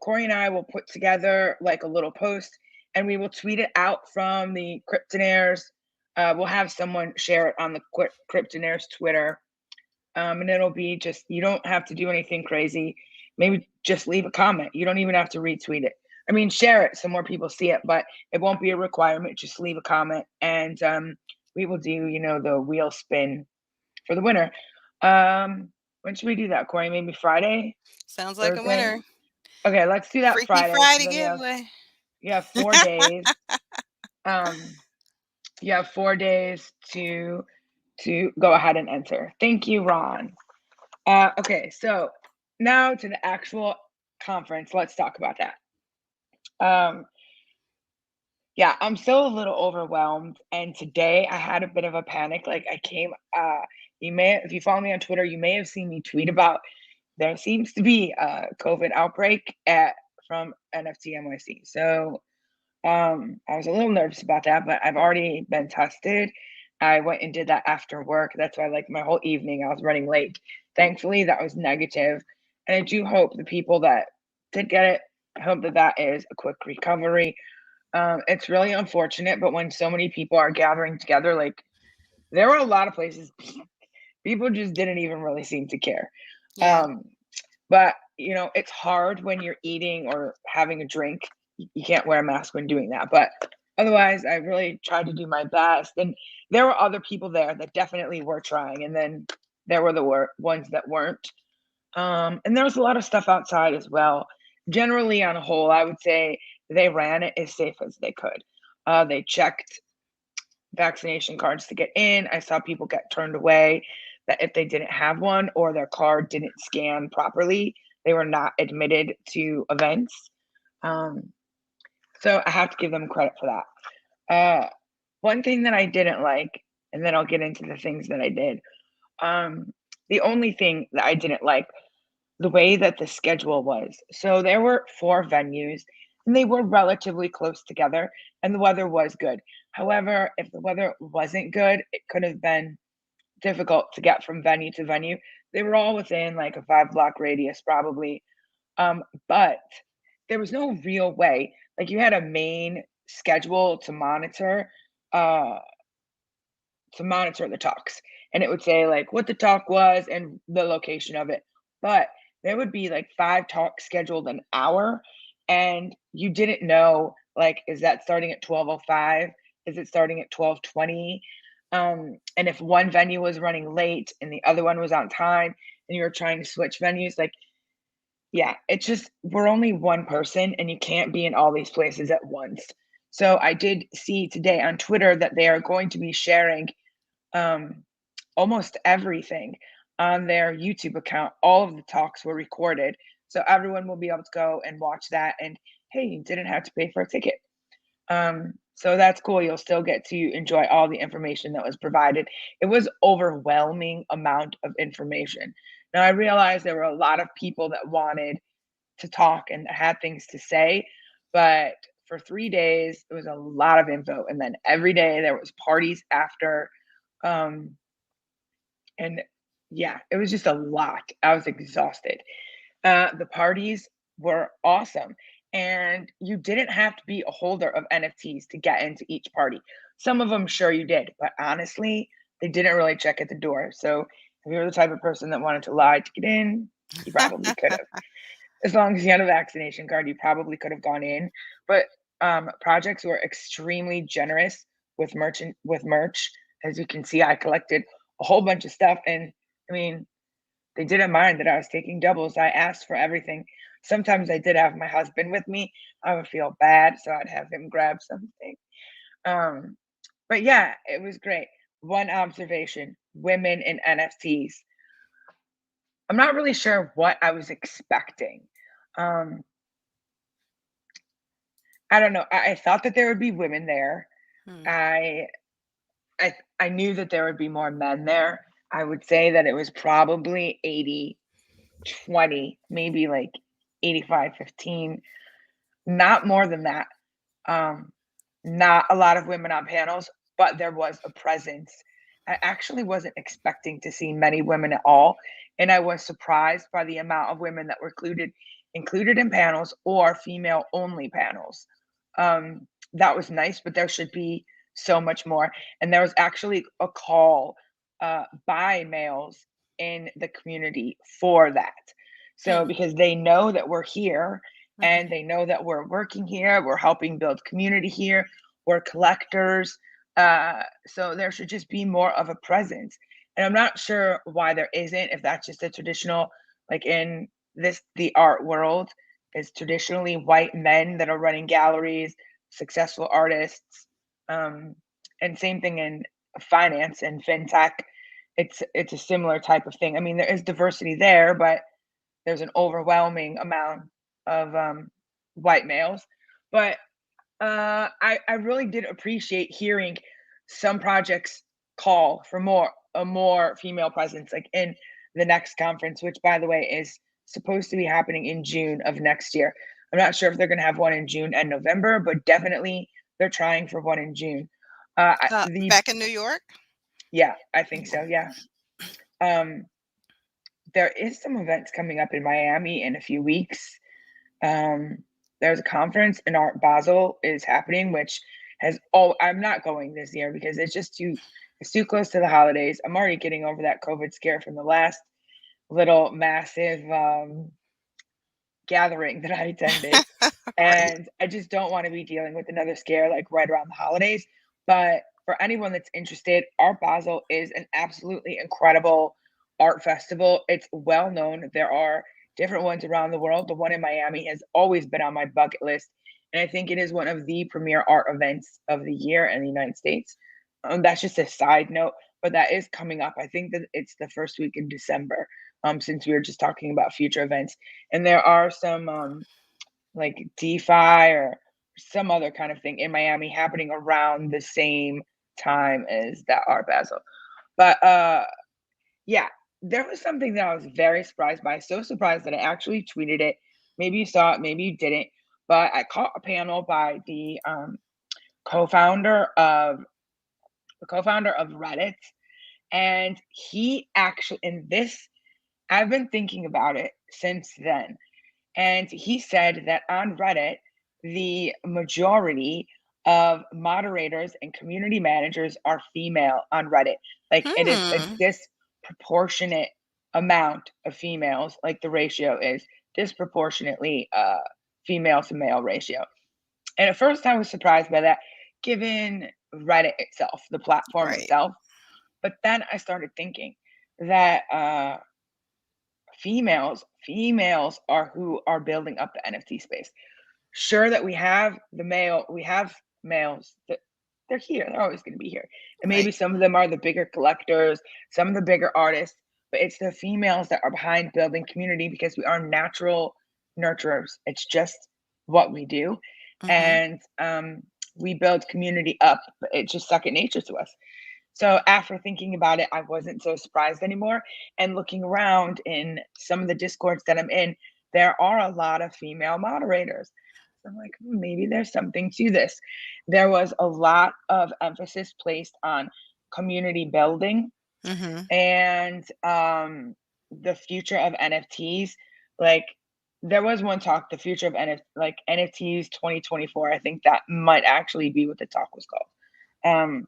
Corey and I will put together like a little post and we will tweet it out from the Cryptonairz. We'll have someone share it on the Cryptonairz Twitter. And it'll be just, you don't have to do anything crazy. Maybe just leave a comment. You don't even have to retweet it. I mean, share it so more people see it, but it won't be a requirement. Just leave a comment and we will do, the wheel spin for the winner. When should we do that, Corey? Maybe Friday? Sounds like a Thursday? winner. Okay, let's do that Freaky Friday. So Friday then giveaway. you have 4 days. You have 4 days to go ahead and enter. Thank you, Ron. Okay, so now to the actual conference. Let's talk about that. Yeah, I'm still a little overwhelmed, and today I had a bit of a panic. Like if you follow me on Twitter, you may have seen me tweet about there seems to be a COVID outbreak from NFT NYC. So I was a little nervous about that, but I've already been tested. I went and did that after work. That's why, like, my whole evening I was running late. Thankfully, that was negative, and I do hope the people that did get it, I hope that is a quick recovery. It's really unfortunate, but when so many people are gathering together, like there were a lot of places people just didn't even really seem to care. Yeah. But it's hard when you're eating or having a drink. You can't wear a mask when doing that. But otherwise, I really tried to do my best. And there were other people there that definitely were trying. And then there were the ones that weren't. And there was a lot of stuff outside as well. Generally, on a whole, I would say they ran it as safe as they could. They checked vaccination cards to get in. I saw people get turned away that if they didn't have one or their card didn't scan properly, they were not admitted to events. So I have to give them credit for that. One thing that I didn't like, and then I'll get into the things that I did. The only thing that I didn't like, the way that the schedule was. So there were 4 venues and they were relatively close together and the weather was good. However, if the weather wasn't good, it could have been difficult to get from venue to venue. They were all within like a 5-block radius probably. But there was no real way. Like you had a main schedule uh to monitor the talks. And it would say like what the talk was and the location of it. But there would be like 5 talks scheduled an hour and you didn't know like is that starting at 12:05? Is it starting at 12:20? And if one venue was running late and the other one was on time and you were trying to switch venues, like yeah, it's just we're only one person and you can't be in all these places at once. So I did see today on Twitter that they are going to be sharing almost everything on their YouTube account. All of the talks were recorded. So everyone will be able to go and watch that. And hey, you didn't have to pay for a ticket. So that's cool. You'll still get to enjoy all the information that was provided. It was overwhelming amount of information. Now I realized there were a lot of people that wanted to talk and had things to say, but for 3 days it was a lot of info. And then every day there was parties after. And yeah, it was just a lot. I was exhausted. The parties were awesome. And you didn't have to be a holder of NFTs to get into each party. Some of them, sure, you did. But honestly, they didn't really check at the door. So if you're the type of person that wanted to lie to get in, you probably could have. As long as you had a vaccination card, you probably could have gone in. But projects were extremely generous with merch. As you can see, I collected a whole bunch of stuff. And I mean, they didn't mind that I was taking doubles. I asked for everything. Sometimes I did have my husband with me. I would feel bad, so I'd have him grab something. But yeah, it was great. One observation: women in NFTs. I'm not really sure what I was expecting. Um, I don't know. I thought that there would be women there. Hmm. I I knew that there would be more men there. I would say that it was probably 80 20, maybe like 85, 15, not more than that. Um, Not a lot of women on panels, but there was a presence. I actually wasn't expecting to see many women at all, and I was surprised by the amount of women that were included in panels or female only panels. That was nice, but there should be so much more. And there was actually a call by males in the community for that. So Hmm. because they know that we're here and Mhm. they know that we're working here, we're helping build community here, we're collectors. So there should just be more of a presence. And I'm not sure why there isn't, if that's just a traditional, like in the art world, is traditionally white men that are running galleries, successful artists, um, and same thing in finance and fintech. It's a similar type of thing. I mean, there is diversity there, but there's an overwhelming amount of white males. But I really did appreciate hearing some projects call for a more female presence, like in the next conference, which by the way is supposed to be happening in June of next year. I'm not sure if they're going to have one in June and November, but definitely they're trying for one in June. The Back in New York? Yeah, I think so. Yeah. Um, there is some events coming up in Miami in a few weeks. Um, there's a conference in Art Basel is happening, which has I'm not going this year because it's too close to the holidays. I'm already getting over that COVID scare from the last little massive gathering that I attended. Right. And I just don't want to be dealing with another scare like right around the holidays. But for anyone that's interested, Art Basel is an absolutely incredible art festival. It's well known. There are different ones around the world. The one in Miami has always been on my bucket list. And I think it is one of the premier art events of the year in the United States. That's just a side note, but that is coming up. I think that it's the first week in December, since we were just talking about future events. And there are some like DeFi or some other kind of thing in Miami happening around the same time as that Art Basel. But yeah, there was something that I was very surprised by. So surprised that I actually tweeted it. Maybe you saw it, maybe you didn't. But I caught a panel by co-founder of co-founder of Reddit, and he actually, in this, I've been thinking about it since then. And he said that on Reddit, the majority of moderators and community managers are female on Reddit. Like it is a Hmm. disproportionate amount of females, like the ratio is disproportionately female to male ratio. And at first I was surprised by that, given Reddit itself, the platform Right. itself. But then I started thinking that females are who are building up the NFT space. Sure that we have males that they're here, they're always going to be here. And maybe Right. some of them are the bigger collectors, some of the bigger artists, but it's the females that are behind building community because we are natural nurturers. It's just what we do. Mhm. And we build community up. It's just second nature to us. So after thinking about it, I wasn't so surprised anymore. And looking around in some of the discords that I'm in, there are a lot of female moderators. So I'm like, maybe there's something to this. There was a lot of emphasis placed on community building Mhm. and the future of NFTs. Like there was one talk, the future of NFTs 2024. I think that might actually be what the talk was called. Um,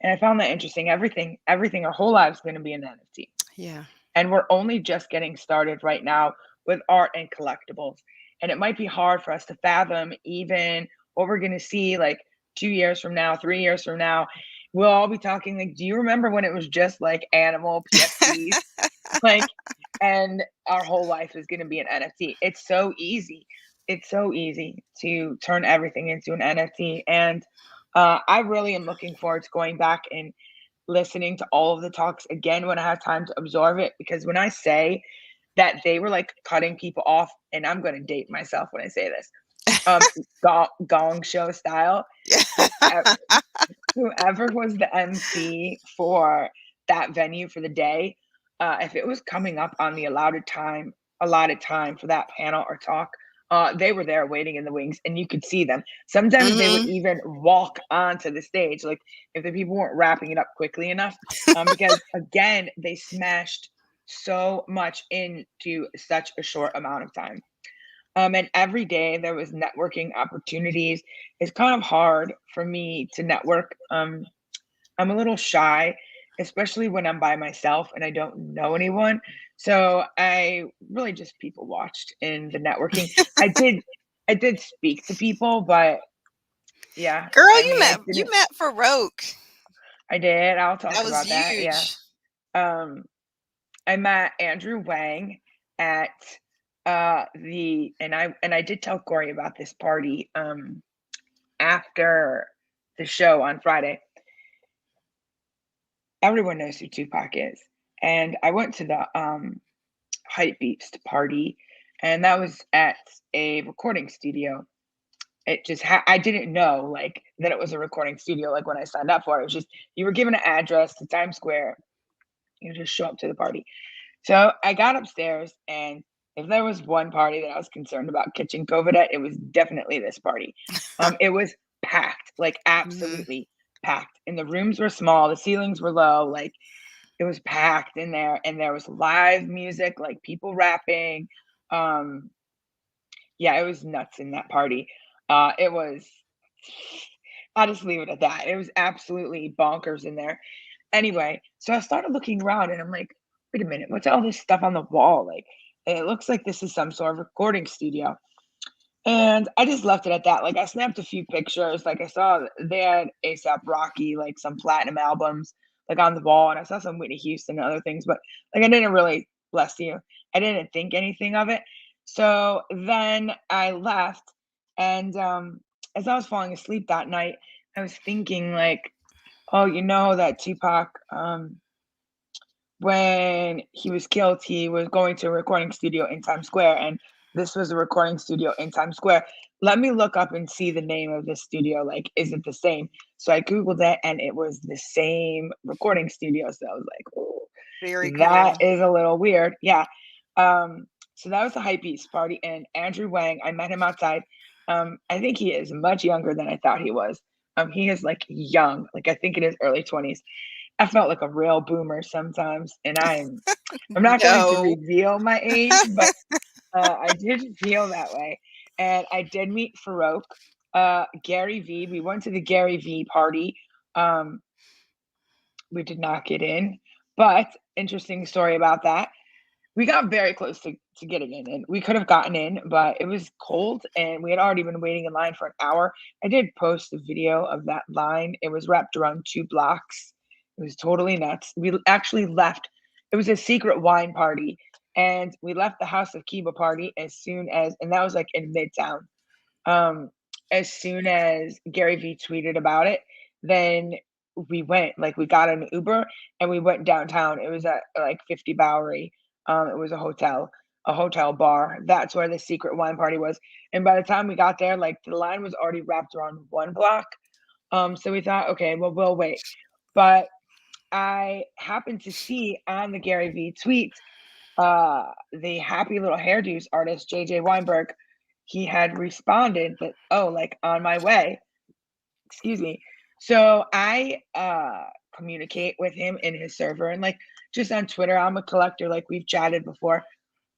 and I found that interesting. Everything, our whole lives is going to be an NFT. Yeah. And we're only just getting started right now with art and collectibles. And it might be hard for us to fathom even what we're going to see like 2 years from now, 3 years from now. We'll all be talking like, do you remember when it was just like animal PFPs? Like, and our whole life is going to be an NFT. It's so easy. It's so easy to turn everything into an NFT. And I really am looking forward to going back and listening to all of the talks again when I have time to absorb it. Because when I say that they were like cutting people off, and I'm going to date myself when I say this, um, gong show style, whoever, whoever was the MC for that venue for the day, if it was coming up on the allotted time for that panel or talk, they were there waiting in the wings, and you could see them. Sometimes they would Mhm. even walk onto the stage, like if the people weren't wrapping it up quickly enough, because again, they smashed so much into such a short amount of time. And every day there was networking opportunities. It's kind of hard for me to network. I'm a little shy, especially when I'm by myself and I don't know anyone. So I really just people watched in the networking. I did I did speak to people, but yeah, Girl, I you mean, met it you didn't. met Farouk. I did. I'll That talk was about that. Yeah. huge. Um, I met Andrew Wang at the and I did tell Corey about this party after the show on Friday. Everyone knows who Tupac is. And I went to the Hype Beast party, and that was at a recording studio. It just I didn't know like that it was a recording studio like when I signed up for it. It was just you were given an address to Times Square, you just show up to the party. So I got upstairs, and if there was one party that I was concerned about catching COVID at, it was definitely this party. It was packed, like Mhm. absolutely packed, and the rooms were small, the ceilings were low, like it was packed in there, and there was live music, like people rapping. Um, yeah, it was nuts in that party. It was. I'll just leave it at that. It was absolutely bonkers in there. Anyway, so I started looking around and I'm like, wait a minute, what's all this stuff on the wall? Like, it looks like this is some sort of recording studio. And I just left it at that. Like, I snapped a few pictures. Like, I saw they had ASAP Rocky, like some platinum albums, like on the wall. And I saw some Whitney Houston and other things. But, like, I didn't really, bless you, I didn't think anything of it. So then I left. And as I was falling asleep that night, I was thinking, like, oh, you know that Tupac, when he was killed, he was going to a recording studio in Times Square, and this was a recording studio in Times Square. Let me look up and see the name of this studio. Like, is it the same? So I Googled it, and it was the same recording studio. So I was like, oh, Very that cool. is a little weird. Yeah. So that was the Hypebeast party, and Andrew Wang, I met him outside. I think he is much younger than I thought he was. He is like young, like I think in his early 20s. I felt like a real boomer sometimes, and I'm not going to No. reveal my age, but I did feel that way. And I did meet Farouk, Gary V. We went to the Gary V party. Um, we did not get in, but interesting story about that. We got very close to getting in, and we could have gotten in, but it was cold, and we had already been waiting in line for an hour. I did post a video of that line. It was wrapped around 2 blocks. It was totally nuts. We actually left. It was a secret wine party, and we left the House of Kiba party as soon as, and that was like in Midtown. Um, as soon as Gary V tweeted about it, then we went, like, we got an Uber and we went downtown. It was at like 50 Bowery. It was a hotel bar. That's where the secret wine party was. And by the time we got there, like the line was already wrapped around 1 block. So we thought, okay, well, we'll wait. But I happened to see on the Gary V tweet the Happy Little Hairdos artist JJ Weinberg, he had responded that, oh, like on my way, excuse me. So I communicate with him in his server and like just on Twitter. I'm a collector, like we've chatted before.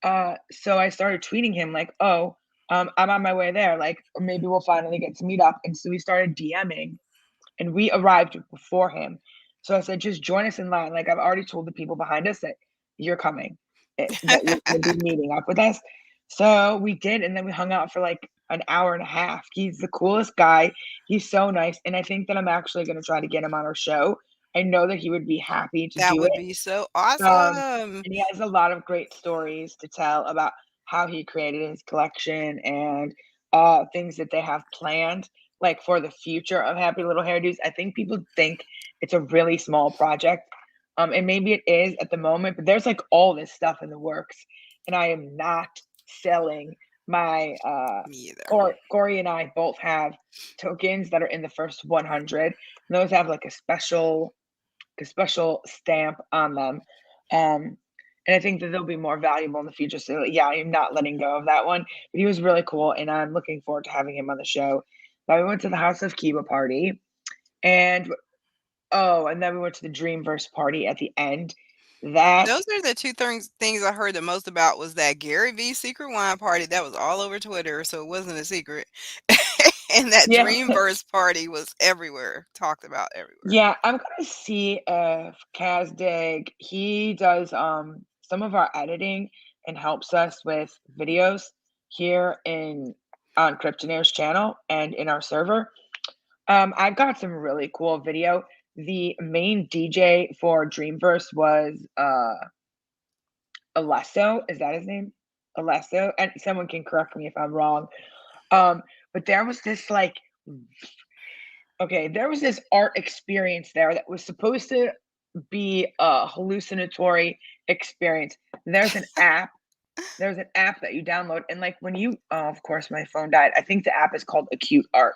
So I started tweeting him like, oh, I'm on my way there. Like maybe we'll finally get to meet up. And so we started DMing and we arrived before him. So I said, just join us in line. Like I've already told the people behind us that you're coming, that you're going to be meeting up with us. So we did, and then we hung out for like an hour and a half. He's the coolest guy. He's so nice, and I think that I'm actually going to try to get him on our show. I know that he would be happy to That do would it. be so Um, awesome. and he has a lot of great stories to tell about how he created his collection and things that they have planned, like for the future of Happy Little Hairdos. I think people think it's a really small project, and maybe it is at the moment, but there's like all this stuff in the works, and I am not selling my. Me either. Corey and I both have tokens that are in the first 100. And those have like a special stamp on them. and I think that they'll be more valuable in the future. So yeah, I'm not letting go of that one. But he was really cool, and I'm looking forward to having him on the show. But we went to the House of Kiba party, and and then we went to the Dreamverse party at the end. That Those are the 2 things I heard the most about was that Gary V secret wine party that was all over Twitter, so it wasn't a secret. And that yeah, Dreamverse party was everywhere, talked about everywhere. yeah, I'm gonna see if Kazdig, he does some of our editing and helps us with videos here in on Cryptonairz channel and in our server. I've got some really cool video. The main DJ for Dreamverse was Alesso. Is that his name? Alesso. And someone can correct me if I'm wrong. But there was this like there was this art experience there that was supposed to be a hallucinatory experience. There's an app. There's an app that you download, and like when you, oh, of course, my phone died. I think the app is called Acute Art.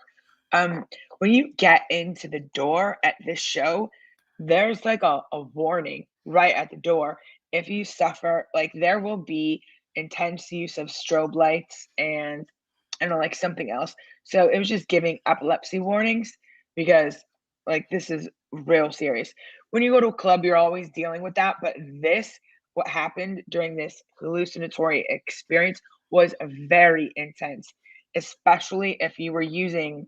When you get into the door at this show, there's like a warning right at the door. If you suffer, like there will be intense use of strobe lights and I don't know, like something else. So it was just giving epilepsy warnings because like this is real serious. When you go to a club, you're always dealing with that. But this, what happened during this hallucinatory experience was very intense, especially if you were using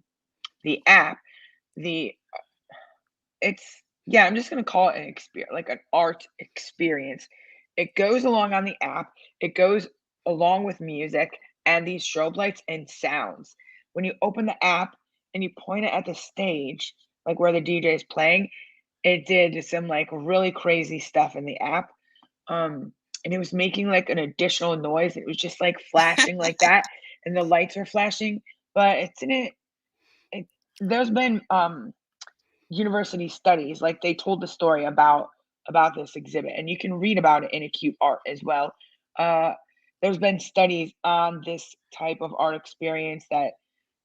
the app. The it's yeah, I'm just gonna call it an experience, like an art experience. It goes along on the app. It goes along with music and these strobe lights and sounds. When you open the app and you point it at the stage, like where the DJ is playing, it did some like really crazy stuff in the app. And it was making like an additional noise. It was just like flashing like that, and the lights were flashing. But it's in it. It there's been university studies, like they told the story about this exhibit, and you can read about it in Acute Art as well. Uh, there's been studies on this type of art experience that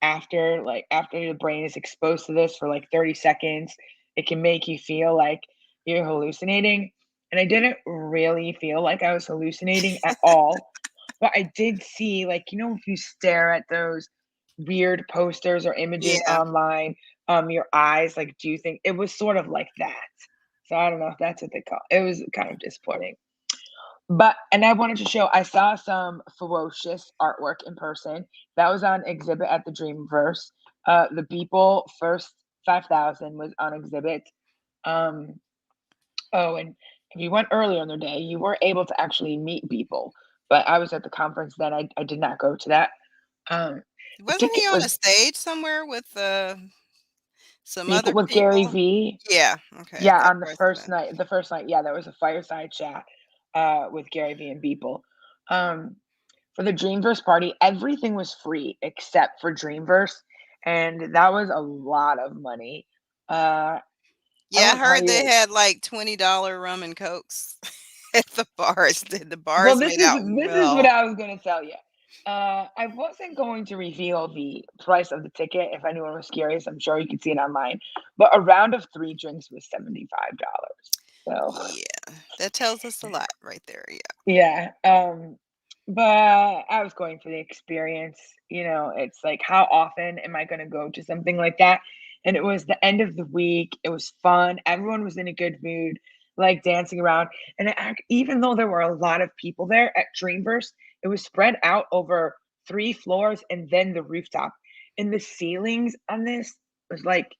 after the brain is exposed to this for like 30 seconds, it can make you feel like you're hallucinating. And I didn't really feel like I was hallucinating at all, but I did see, like, if you stare at those weird posters or images Yeah. online, your eyes, like, do you think it was sort of like that? So I don't know if that's what they call it. It was kind of disappointing. But and I wanted to show I saw some ferocious artwork in person. That was on exhibit at the Dreamverse. The Beeple first 5,000 was on exhibit. Um, oh, and if you went earlier in the day, you were able to actually meet people. But I was at the conference then. I did not go to that. Um, the Wasn't ticket he on a was stage somewhere with, some people other with Gary people? V. Yeah, okay, Yeah, that's on the where I saw first that. night, yeah, there was a fireside chat with Gary Vee and Beeple. Um, for the Dreamverse party, everything was free except for Dreamverse, and that was a lot of money. Uh, I Yeah, I won't tell heard you they like, had, like, $20 rum and cokes at the bars. The well, bars this made is out this is what well. I was gonna tell you. I wasn't going to reveal the price of the ticket. If anyone was curious, I'm sure you could see it online. But a round of 3 drinks was $75. So Yeah, that tells us a lot right there, yeah. yeah, but I was going for the experience, it's like, how often am I gonna go to something like that? And it was the end of the week, it was fun, everyone was in a good mood, like, dancing around, and even though there were a lot of people there at Dreamverse, it was spread out over 3 floors and then the rooftop, and the ceilings on this was, like,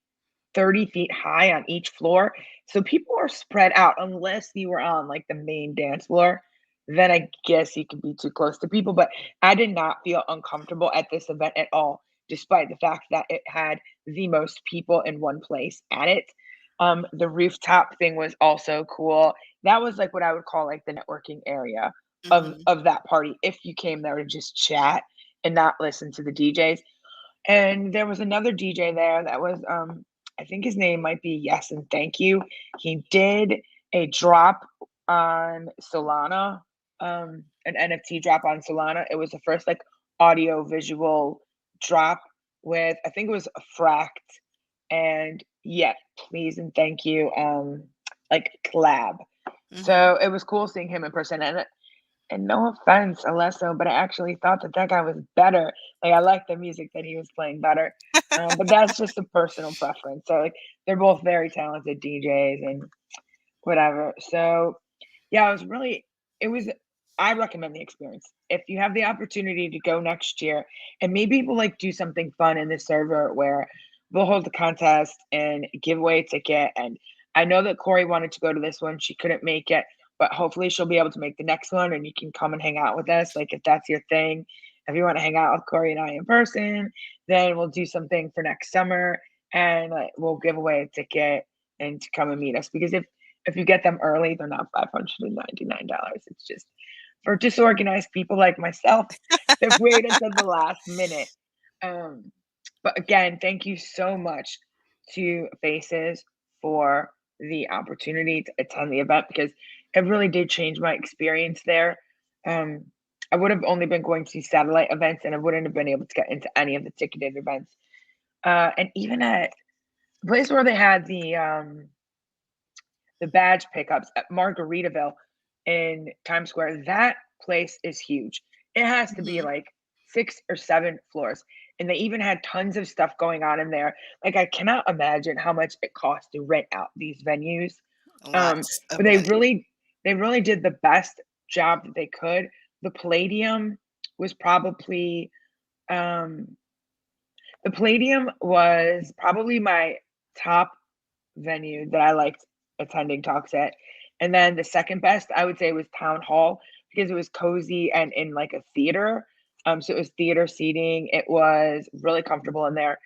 30 feet high on each floor. So people are spread out unless you were on like the main dance floor. Then I guess you could be too close to people. But I did not feel uncomfortable at this event at all, despite the fact that it had the most people in one place at it. The rooftop thing was also cool. That was like what I would call like the networking area of Mhm. of that party. If you came there to just chat and not listen to the DJs, and there was another DJ there that was, I think his name might be Yes and Thank You. He did a drop on Solana, an NFT drop on Solana. It was the first like audio visual drop with, I think it was a Fract and yeah, please and thank you, like collab. Mhm. So it was cool seeing him in person, and no offense, Alesso, but I actually thought that that guy was better. Like, I liked the music that he was playing better, but that's just a personal preference. So, like, they're both very talented DJs and whatever. So, yeah, it was I recommend the experience. If you have the opportunity to go next year, and maybe we'll, like, do something fun in the server where we'll hold a contest and give away a ticket, and I know that Corey wanted to go to this one, she couldn't make it, but hopefully she'll be able to make the next one, and you can come and hang out with us, like, if that's your thing. If you wanna hang out with Corey and I in person, then we'll do something for next summer, and, like, we'll give away a ticket and to come and meet us, because if you get them early, they're not $599. It's just for disorganized people like myself that wait until the last minute. Um, but again, thank you so much to Faces for the opportunity to attend the event because it really did change my experience there. Um, I would have only been going to satellite events and I wouldn't have been able to get into any of the ticketed events. And even at the place where they had the badge pickups at Margaritaville in Times Square. That place is huge. It has to be Mhm. like 6 or 7 floors, and they even had tons of stuff going on in there. Like, I cannot imagine how much it costs to rent out these venues. Lots But of money. they really did the best job that they could. The Palladium was probably, um the Palladium was probably my top venue that I liked attending talks at. And then the second best, I would say, was Town Hall because it was cozy and in like a theater. So it was theater seating. It was really comfortable in there.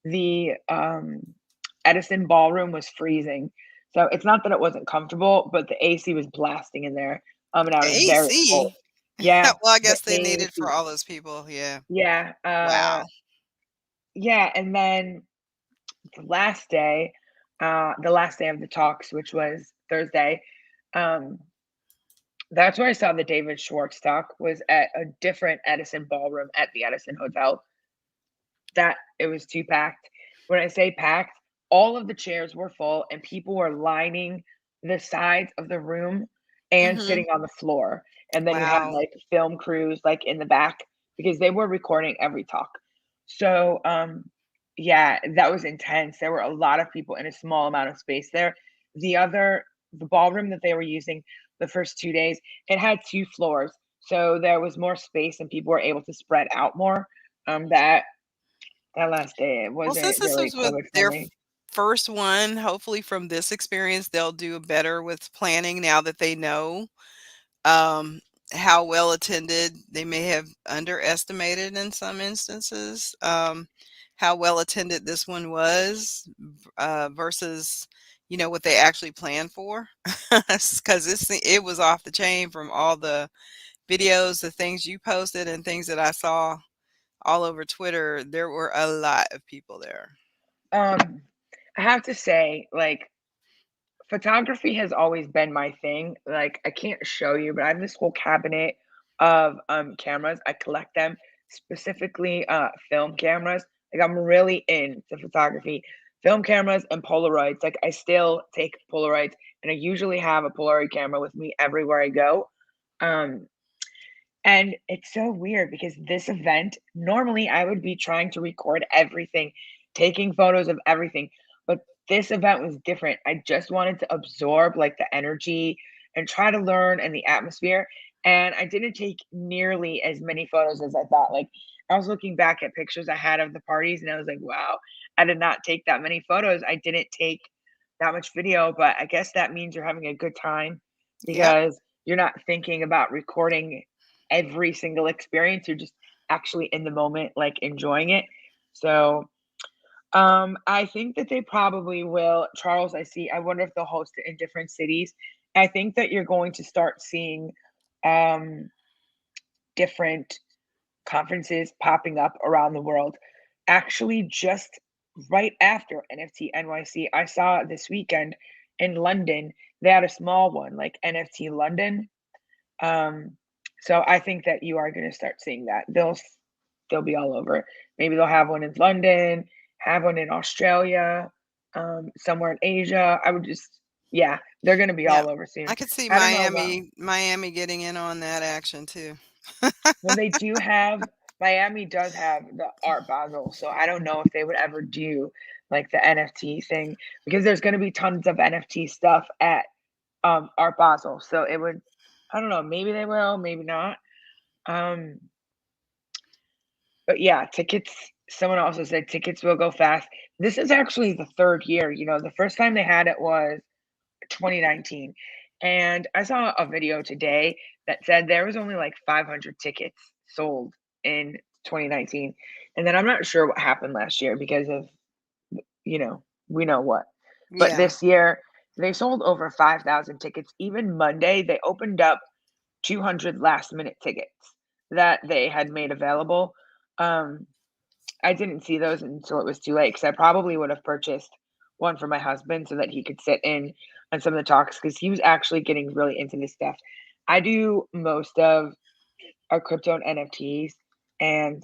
The Edison Ballroom was freezing. So it's not that it wasn't comfortable, but the AC was blasting in there. And I was very cold. AC? Yeah, Well, I the guess they need it for AC. all those people, yeah. Yeah. Wow. Yeah. And then the last day, the last day of the talks, which was Thursday, um, that's where I saw the David Schwartz talk was at a different Edison ballroom at the Edison Hotel. That it was too packed. When I say packed, all of the chairs were full and people were lining the sides of the room and Mhm. sitting on the floor. And then you had Wow. like film crews like in the back because they were recording every talk. So yeah, that was intense. There were a lot of people in a small amount of space there. The ballroom that they were using the first 2 days, it had 2 floors. So there was more space and people were able to spread out more. That last day, it Well, since wasn't this really was with COVID their friendly. first one, hopefully from this experience, they'll do better with planning now that they know, um, how well attended they may have underestimated in some instances, how well attended this one was, versus, what they actually planned for. Because it was off the chain from all the videos, the things you posted, and things that I saw all over Twitter. There were a lot of people there. Um, I have to say, like, photography has always been my thing. Like, I can't show you, but I have this whole cabinet of cameras. I collect them, specifically film cameras. Like, I'm really into photography. Film cameras and Polaroids. Like, I still take Polaroids, and I usually have a Polaroid camera with me everywhere I go. Um, And it's so weird because this event, normally I would be trying to record everything, taking photos of everything, but this event was different. I just wanted to absorb like the energy and try to learn and the atmosphere. And I didn't take nearly as many photos as I thought. Like, I was looking back at pictures I had of the parties and I was like, wow, I did not take that many photos. I didn't take that much video, but I guess that means you're having a good time Yep. because you're not thinking about recording every single experience. You're just actually in the moment, like enjoying it. So I think that they probably will. Charles, I wonder if they'll host it in different cities. I think that you're going to start seeing um different conferences popping up around the world. Actually, just right after NFT NYC, I saw this weekend in London, they had a small one, like NFT London. Um, so I think that you are going to start seeing that. They'll be all over. Maybe they'll have one in London, have one in Australia, somewhere in Asia. Yeah, they're gonna be Yeah. all over I soon. could see I don't know about Miami getting in on that action too. well, they do have Miami does have the Art Basel, so I don't know if they would ever do like the NFT thing because there's gonna be tons of NFT stuff at Art Basel. So it would I don't know, maybe they will, maybe not. Um, but yeah, tickets someone also said tickets will go fast. This is actually the third year. The first time they had it was 2019. And I saw a video today that said there was only like 500 tickets sold in 2019. And then I'm not sure what happened last year because of, we know what. But Yeah. this year, they sold over 5,000 tickets. Even Monday, they opened up 200 last minute tickets that they had made available. Um, I didn't see those until it was too late because I probably would have purchased one for my husband so that he could sit in on some of the talks because he was actually getting really into this stuff. I do most of our crypto and NFTs, and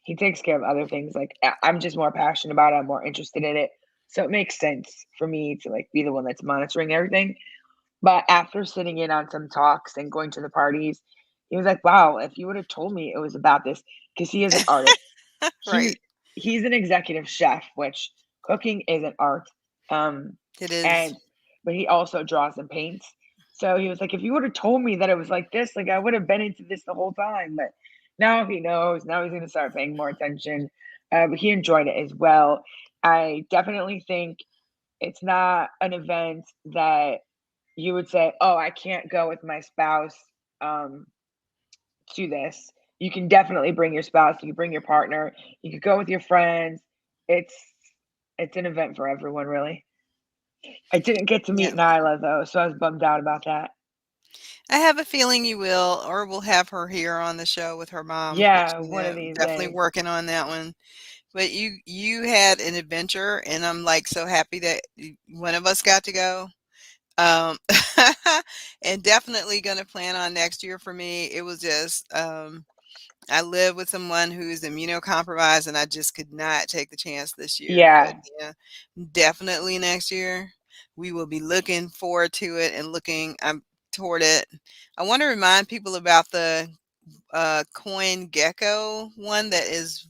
he takes care of other things. Like I'm just more passionate about it. I'm more interested in it, so it makes sense for me to like be the one that's monitoring everything. But after sitting in on some talks and going to the parties, he was like, "Wow, if you would have told me it was about this," because he is an artist. Right. He he's an executive chef, which cooking is an art. Um, It is. and but he also draws and paints. So he was like, if you would have told me that it was like this, like I would have been into this the whole time. But now he knows. Now he's gonna start paying more attention. But he enjoyed it as well. I definitely think it's not an event that you would say, "Oh, I can't go with my spouse." Um, to this. You can definitely bring your spouse, you can bring your partner, you could go with your friends. It's it's an event for everyone, really. I didn't get to meet Yeah. Nyla though, so I was bummed out about that. I have a feeling you will, or we'll have her here on the show with her mom, but Yeah, she's one of these definitely days. working on that one. But you had an adventure, and I'm like so happy that one of us got to go. Um, and definitely going to plan on next year for me. It was just I live with someone who's immunocompromised, and I just could not take the chance this year. But Yeah. yeah, definitely next year we will be looking forward to it and looking toward it. I want to remind people about the Coin Gecko one that is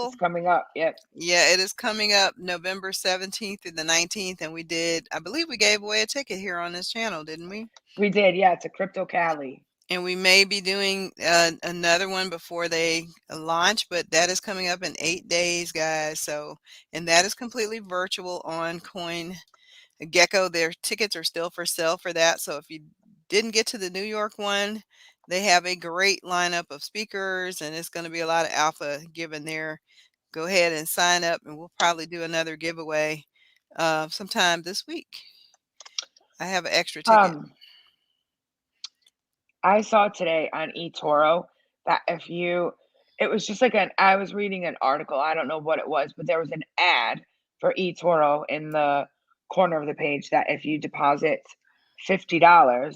It's virtual. coming up. Yep. Yeah, it is coming up November 17th through the 19th, and I believe we gave away a ticket here on this channel, didn't we? We did, yeah, it's a Crypto Cali. And we may be doing another one before they launch, but that is coming up in 8 days, guys. So, and that is completely virtual on Coin Gecko. Their tickets are still for sale for that. So, if you didn't get to the New York one, they have a great lineup of speakers, and it's going to be a lot of alpha given there. Go ahead and sign up, and we'll probably do another giveaway sometime this week. I have an extra ticket. Um, I saw today on eToro that if you it was just like an I was reading an article, I don't know what it was, but there was an ad for eToro in the corner of the page that if you deposit $50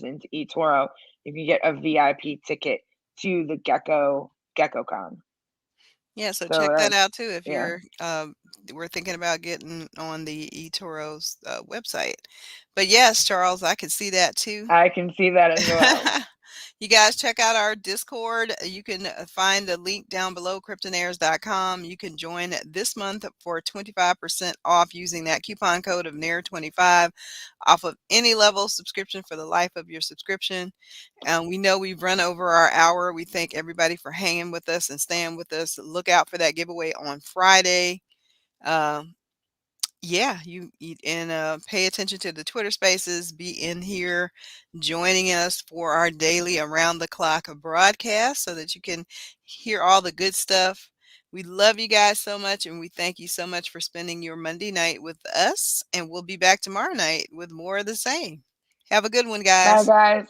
into eToro, you can get a VIP ticket to the GeckoCon. Yeah, so So check that that's out too if yeah, we're thinking about getting on the eToro's website. But yes, Charles, I could see that too. I can see that as well. You guys check out our Discord. You can find the link down below, cryptonairz.com. You can join this month for 25% off using that coupon code of NAIR25 off of any level subscription for the life of your subscription. And we know we've run over our hour. We thank everybody for hanging with us and staying with us. Look out for that giveaway on Friday. Um, yeah, and pay attention to the Twitter Spaces. Be in here joining us for our daily around the clock broadcast so that you can hear all the good stuff. We love you guys so much, and we thank you so much for spending your Monday night with us. And we'll be back tomorrow night with more of the same. Have a good one, Bye guys. guys.